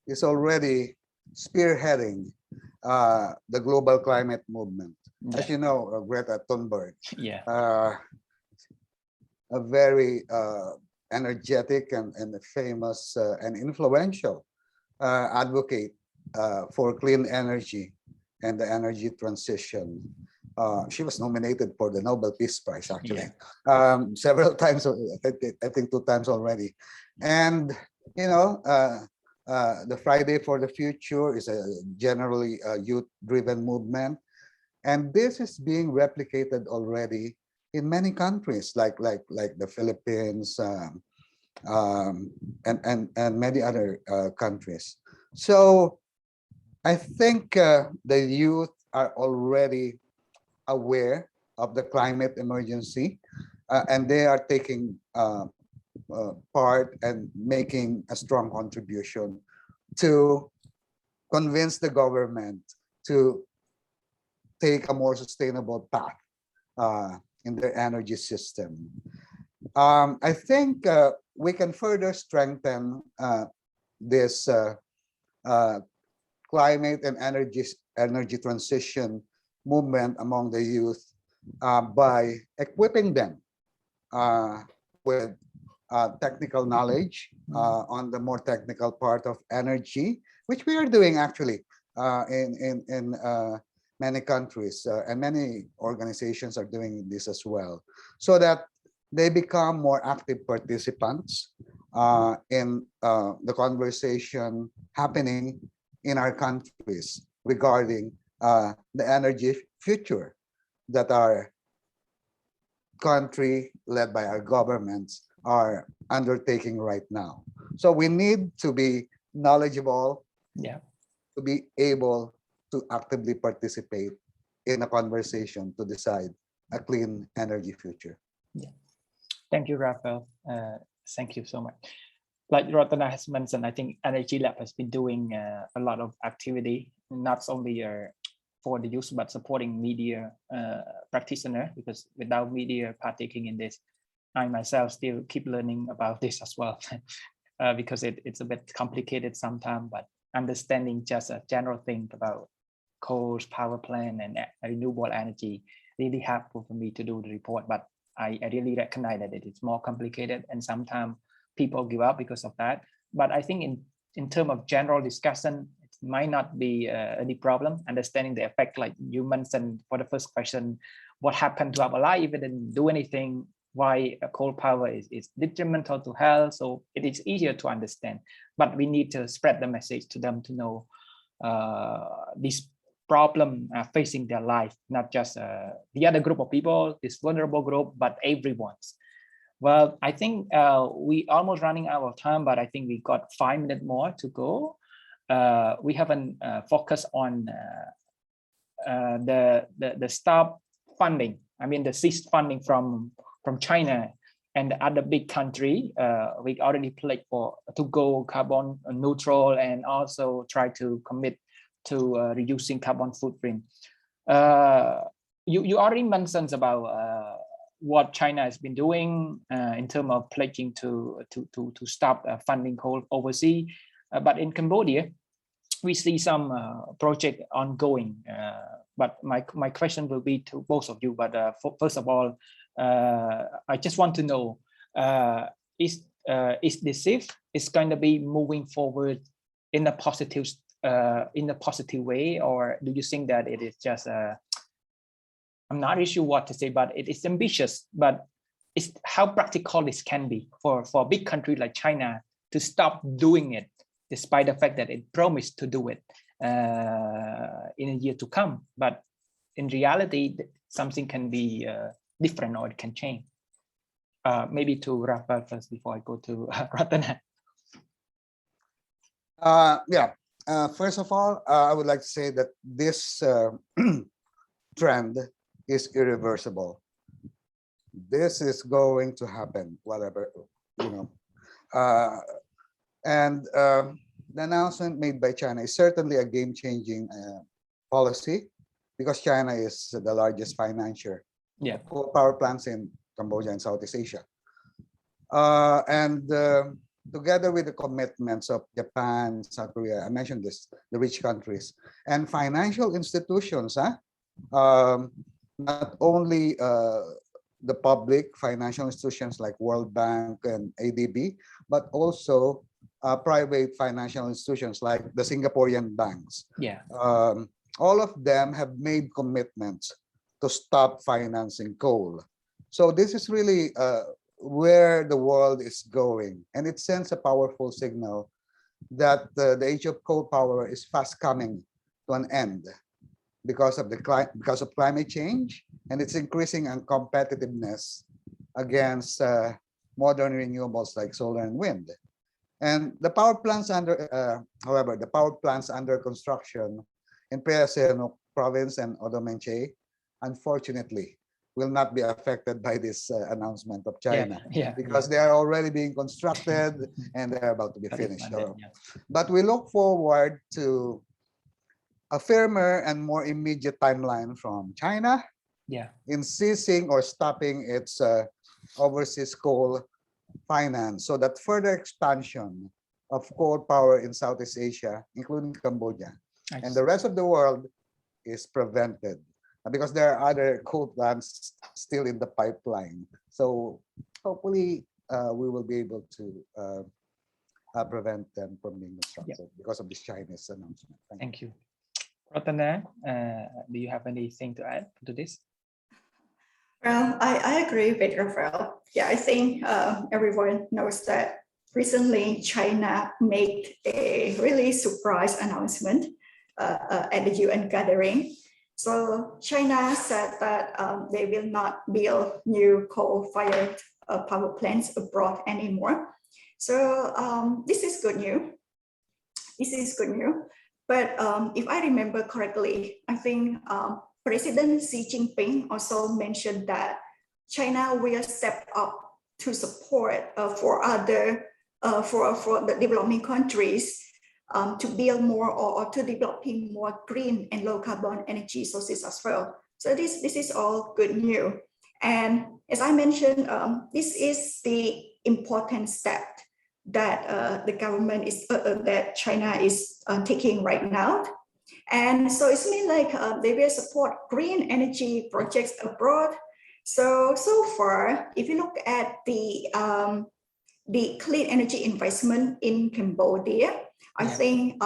is already spearheading the global climate movement. As you know, Greta Thunberg, a very energetic and famous and influential advocate for clean energy and the energy transition. She was nominated for the Nobel Peace Prize, actually, several times. I think 2 times already. And, you know, the Friday for the Future is a generally youth-driven movement. And this is being replicated already in many countries, like the Philippines and many other countries. So I think the youth are already aware of the climate emergency, and they are taking part and making a strong contribution to convince the government to take a more sustainable path in their energy system. I think we can further strengthen this climate and energy transition movement among the youth by equipping them with technical knowledge on the more technical part of energy, which we are doing actually in many countries, and many organizations are doing this as well, so that they become more active participants in the conversation happening in our countries regarding the energy future that are country led by our governments are undertaking right now. So we need to be knowledgeable, to be able to actively participate in a conversation to decide a clean energy future. Thank you, Rafael. Thank you so much. Like Ratana has mentioned, I think Energy Lab has been doing a lot of activity, not only for the use, but supporting media practitioner, because without media partaking in this, I myself still keep learning about this as well, because it's a bit complicated sometimes, but understanding just a general thing about coal power plant and renewable energy really helpful for me to do the report. But I really recognize that it is more complicated, and sometimes people give up because of that. But I think in terms of general discussion, it might not be any problem understanding the effect, like you mentioned for the first question, what happened to our life if it didn't do anything, why coal power is detrimental to health. So it is easier to understand, but we need to spread the message to them to know this problem facing their life, not just the other group of people, this vulnerable group, but everyone's. Well, I think we almost running out of time, but I think we got 5 minutes more to go. We haven't focused on the stop funding. I mean, the ceased funding from China and the other big country. We already pledged to go carbon neutral and also try to commit to reducing carbon footprint. You already mentioned about what China has been doing in terms of pledging to stop funding coal overseas. But in Cambodia, we see some project ongoing. But my question will be to both of you. But first of all, I just want to know, is this shift is going to be moving forward in a positive way, or do you think that it is just I'm not really sure what to say, but it is ambitious, but it's how practical this can be for a big country like China to stop doing it, despite the fact that it promised to do it in a year to come. But in reality, something can be different, or it can change. Maybe to Rafael first before I go to Ratana. First of all, I would like to say that this trend is irreversible. This is going to happen, whatever, and the announcement made by China is certainly a game-changing policy, because China is the largest financier of coal power plants in Cambodia and Southeast Asia. Together with the commitments of Japan, South Korea, I mentioned this, the rich countries, and financial institutions, not only the public financial institutions like World Bank and ADB, but also private financial institutions like the Singaporean banks. All of them have made commitments to stop financing coal. So this is really where the world is going, and it sends a powerful signal that the age of coal power is fast coming to an end because of climate change and its increasing uncompetitiveness against modern renewables like solar and wind. And the power plants however, the power plants under construction in Phra Sihanouk province and Odomenche, unfortunately, will not be affected by this announcement of China, because they are already being constructed and they're about to be finished. But we look forward to a firmer and more immediate timeline from China in ceasing or stopping its overseas coal finance, so that further expansion of coal power in Southeast Asia, including Cambodia, and the rest of the world is prevented, because there are other coal plants still in the pipeline. So hopefully we will be able to prevent them from being constructed because of this Chinese announcement. Thank you. Ratana, do you have anything to add to this? Well, I agree with Rafael. I think everyone knows that recently China made a really surprise announcement at the UN gathering. So China said that they will not build new coal-fired power plants abroad anymore. So this is good news. This is good news. But if I remember correctly, I think President Xi Jinping also mentioned that China will step up to support for the developing countries to build more or to developing more green and low carbon energy sources as well. So this is all good news. And as I mentioned, this is the important step that the government is that China is taking right now. And so it's mean like they will support green energy projects abroad. So far, if you look at the clean energy investment in Cambodia, I think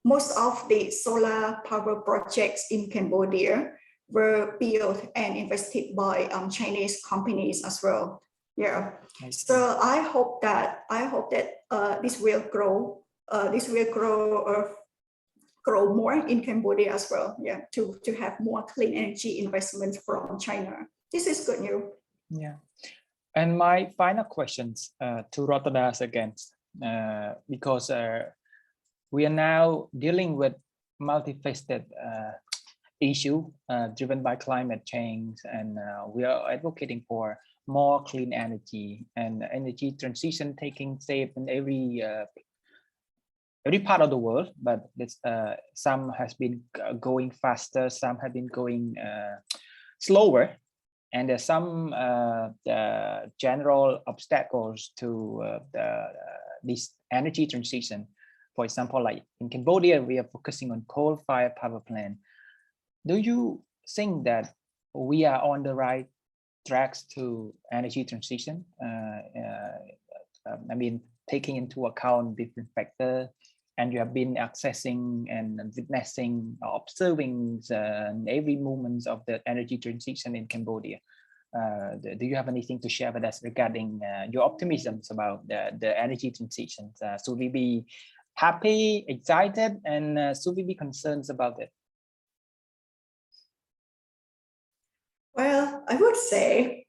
most of the solar power projects in Cambodia were built and invested by Chinese companies as well. Yeah. So I hope that this will grow. Grow more in Cambodia as well. Yeah. To have more clean energy investments from China. This is good news. Yeah. And my final questions to Rotterdam again, because we are now dealing with multifaceted issue driven by climate change, and we are advocating for more clean energy and energy transition taking shape in every part of the world. But this, some has been going faster, some have been going slower. And there's some the general obstacles to this energy transition. For example, like in Cambodia, we are focusing on coal-fired power plant. Do you think that we are on the right tracks to energy transition? I mean, taking into account different factors, and you have been accessing and witnessing, observing every moment of the energy transition in Cambodia. Do you have anything to share with us regarding your optimisms about the energy transition? Should we be happy, excited, and should we be concerned about it? Well, I would say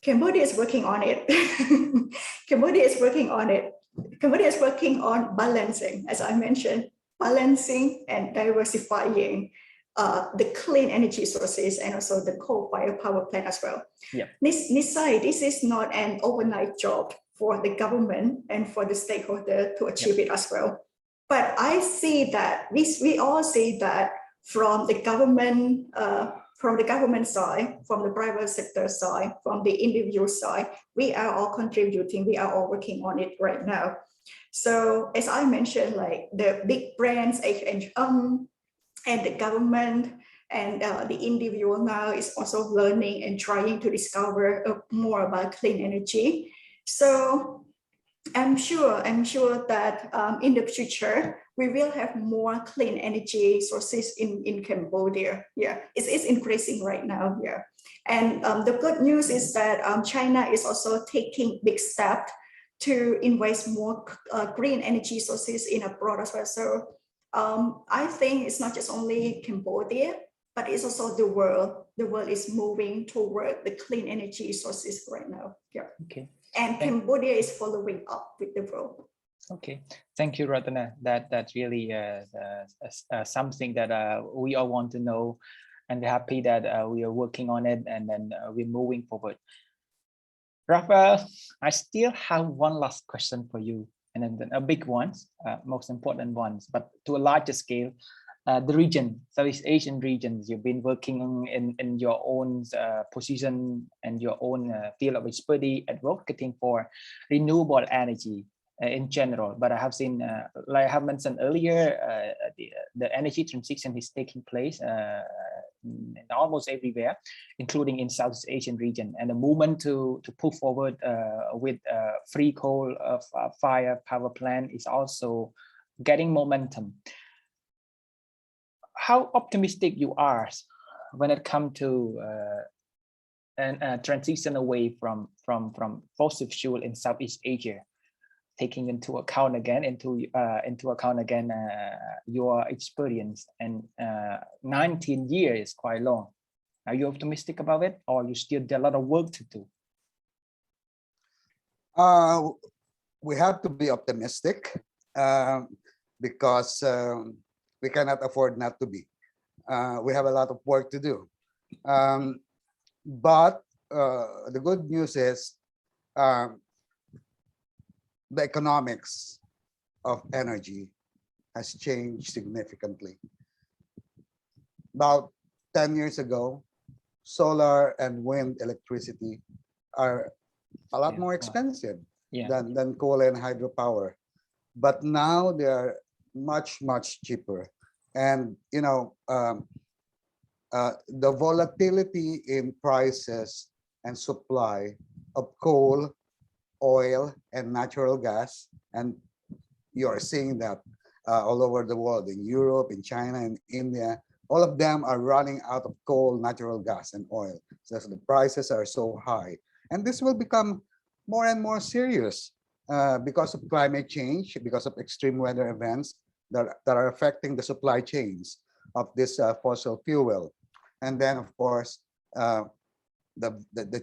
Cambodia is working on it. Cambodia is working on it. Cambodia is working on balancing, as I mentioned, balancing and diversifying the clean energy sources and also the coal-fired power plant as well. Yeah. This is not an overnight job for the government and for the stakeholder to achieve it as well. But I see that we all see that from the government side, from the private sector side, from the individual side, we are all contributing, we are all working on it right now. So as I mentioned, like the big brands, H&M, and the government and the individual now is also learning and trying to discover more about clean energy. So I'm sure that in the future, we will have more clean energy sources in Cambodia. Yeah, it's increasing right now. Yeah, and the good news is that China is also taking big steps to invest more green energy sources in abroad as well. So I think it's not just only Cambodia, but it's also the world. The world is moving toward the clean energy sources right now. Yeah. Okay. And Cambodia is following up with the world. Okay, thank you, Ratana. That's really something that we all want to know, and we're happy that we are working on it, and then we're moving forward. Rafael, I still have one last question for you, and then a big one, most important ones, but to a larger scale. The region, Southeast Asian regions, you've been working in your own position and your own field of expertise, advocating for renewable energy in general. But I have seen, like I have mentioned earlier, the energy transition is taking place almost everywhere, including in Southeast Asian region. And the movement to push forward with free coal fire power plant is also getting momentum. How optimistic you are when it comes to transition away from fossil fuel in Southeast Asia? taking into account again your experience, and 19 years is quite long. Are you optimistic about it, or you still have a lot of work to do? We have to be optimistic because we cannot afford not to be. We have a lot of work to do. But the good news is the economics of energy has changed significantly. About 10 years ago, solar and wind electricity are a lot more expensive than coal and hydropower. But now they are much, much cheaper. And, you know, the volatility in prices and supply of coal, oil, and natural gas, and you're seeing that all over the world, in Europe, in China, in India, all of them are running out of coal, natural gas, and oil. So the prices are so high. And this will become more and more serious because of climate change, because of extreme weather events that are affecting the supply chains of this fossil fuel. And then, of course, the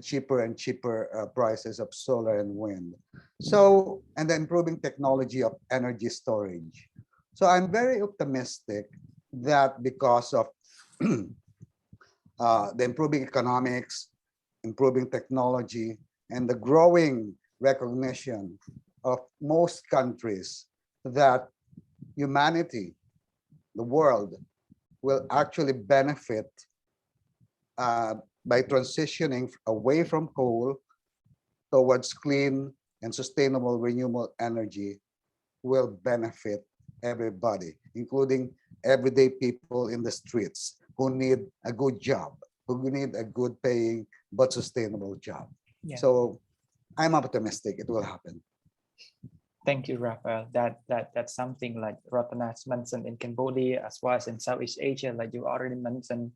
cheaper and cheaper prices of solar and wind. So, and the improving technology of energy storage. So I'm very optimistic that because of the improving economics, improving technology, and the growing recognition of most countries that humanity, the world, will actually benefit by transitioning away from coal towards clean and sustainable renewable energy, will benefit everybody, including everyday people in the streets who need a good job, who need a good paying but sustainable job. Yeah. So I'm optimistic it will happen. Thank you, Raphael. That's something like Ratana's mentioned in Cambodia as well as in Southeast Asia, like you already mentioned.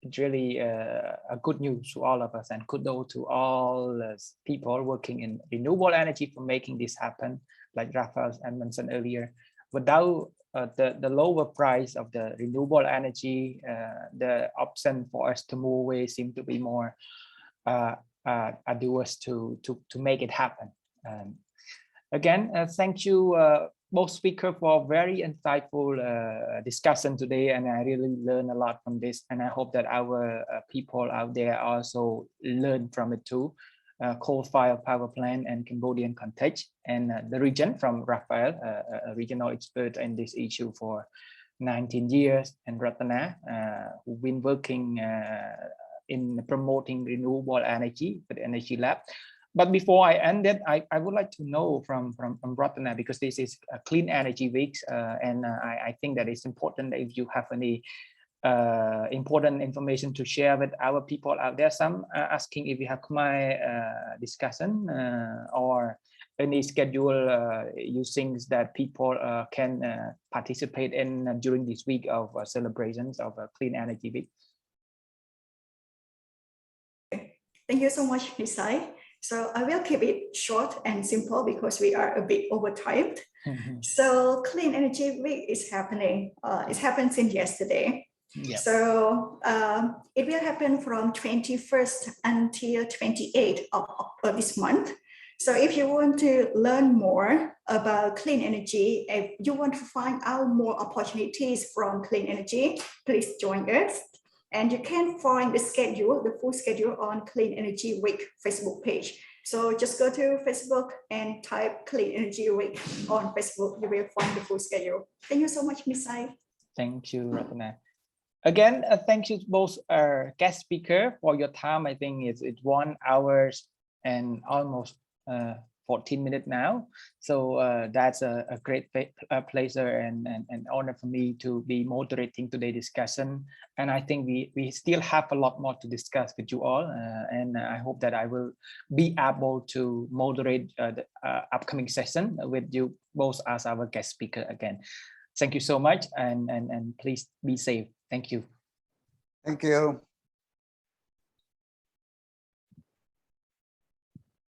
It's really a good news to all of us, and kudos to all people working in renewable energy for making this happen. Like Raphael mentioned earlier, without the lower price of the renewable energy, the option for us to move away seem to be more arduous to make it happen. Again, thank you both speakers for very insightful discussion today, and I really learned a lot from this, and I hope that our people out there also learn from it too. Coal-fired power plant and Cambodian context, and the region from Raphael, a regional expert in this issue for 19 years, and Ratana, who've been working in promoting renewable energy with the Energy Lab. But before I end it, I would like to know from Ratana, because this is a Clean Energy Week, and I think that it's important that if you have any important information to share with our people out there. Some asking if you have Khmer discussion or any schedule you think that people can participate in during this week of celebrations of Clean Energy Week. Thank you so much, Nisai. So I will keep it short and simple because we are a bit overtimed. So Clean Energy Week is happening. It happened since yesterday. Yep. So it will happen from 21st until 28th of this month. So if you want to learn more about clean energy, if you want to find out more opportunities from clean energy, please join us. And you can find the schedule, the full schedule on Clean Energy Week Facebook page. So just go to Facebook and type Clean Energy Week on Facebook. You will find the full schedule. Thank you so much, Ms. Sai. Thank you, Ratana. Again, thank you to both our guest speaker for your time. I think it's 1 hour and almost 14 minutes now. So that's a great pleasure and honor for me to be moderating today's discussion. And I think we still have a lot more to discuss with you all. And I hope that I will be able to moderate the upcoming session with you both as our guest speaker again. Thank you so much, and please be safe. Thank you. Thank you.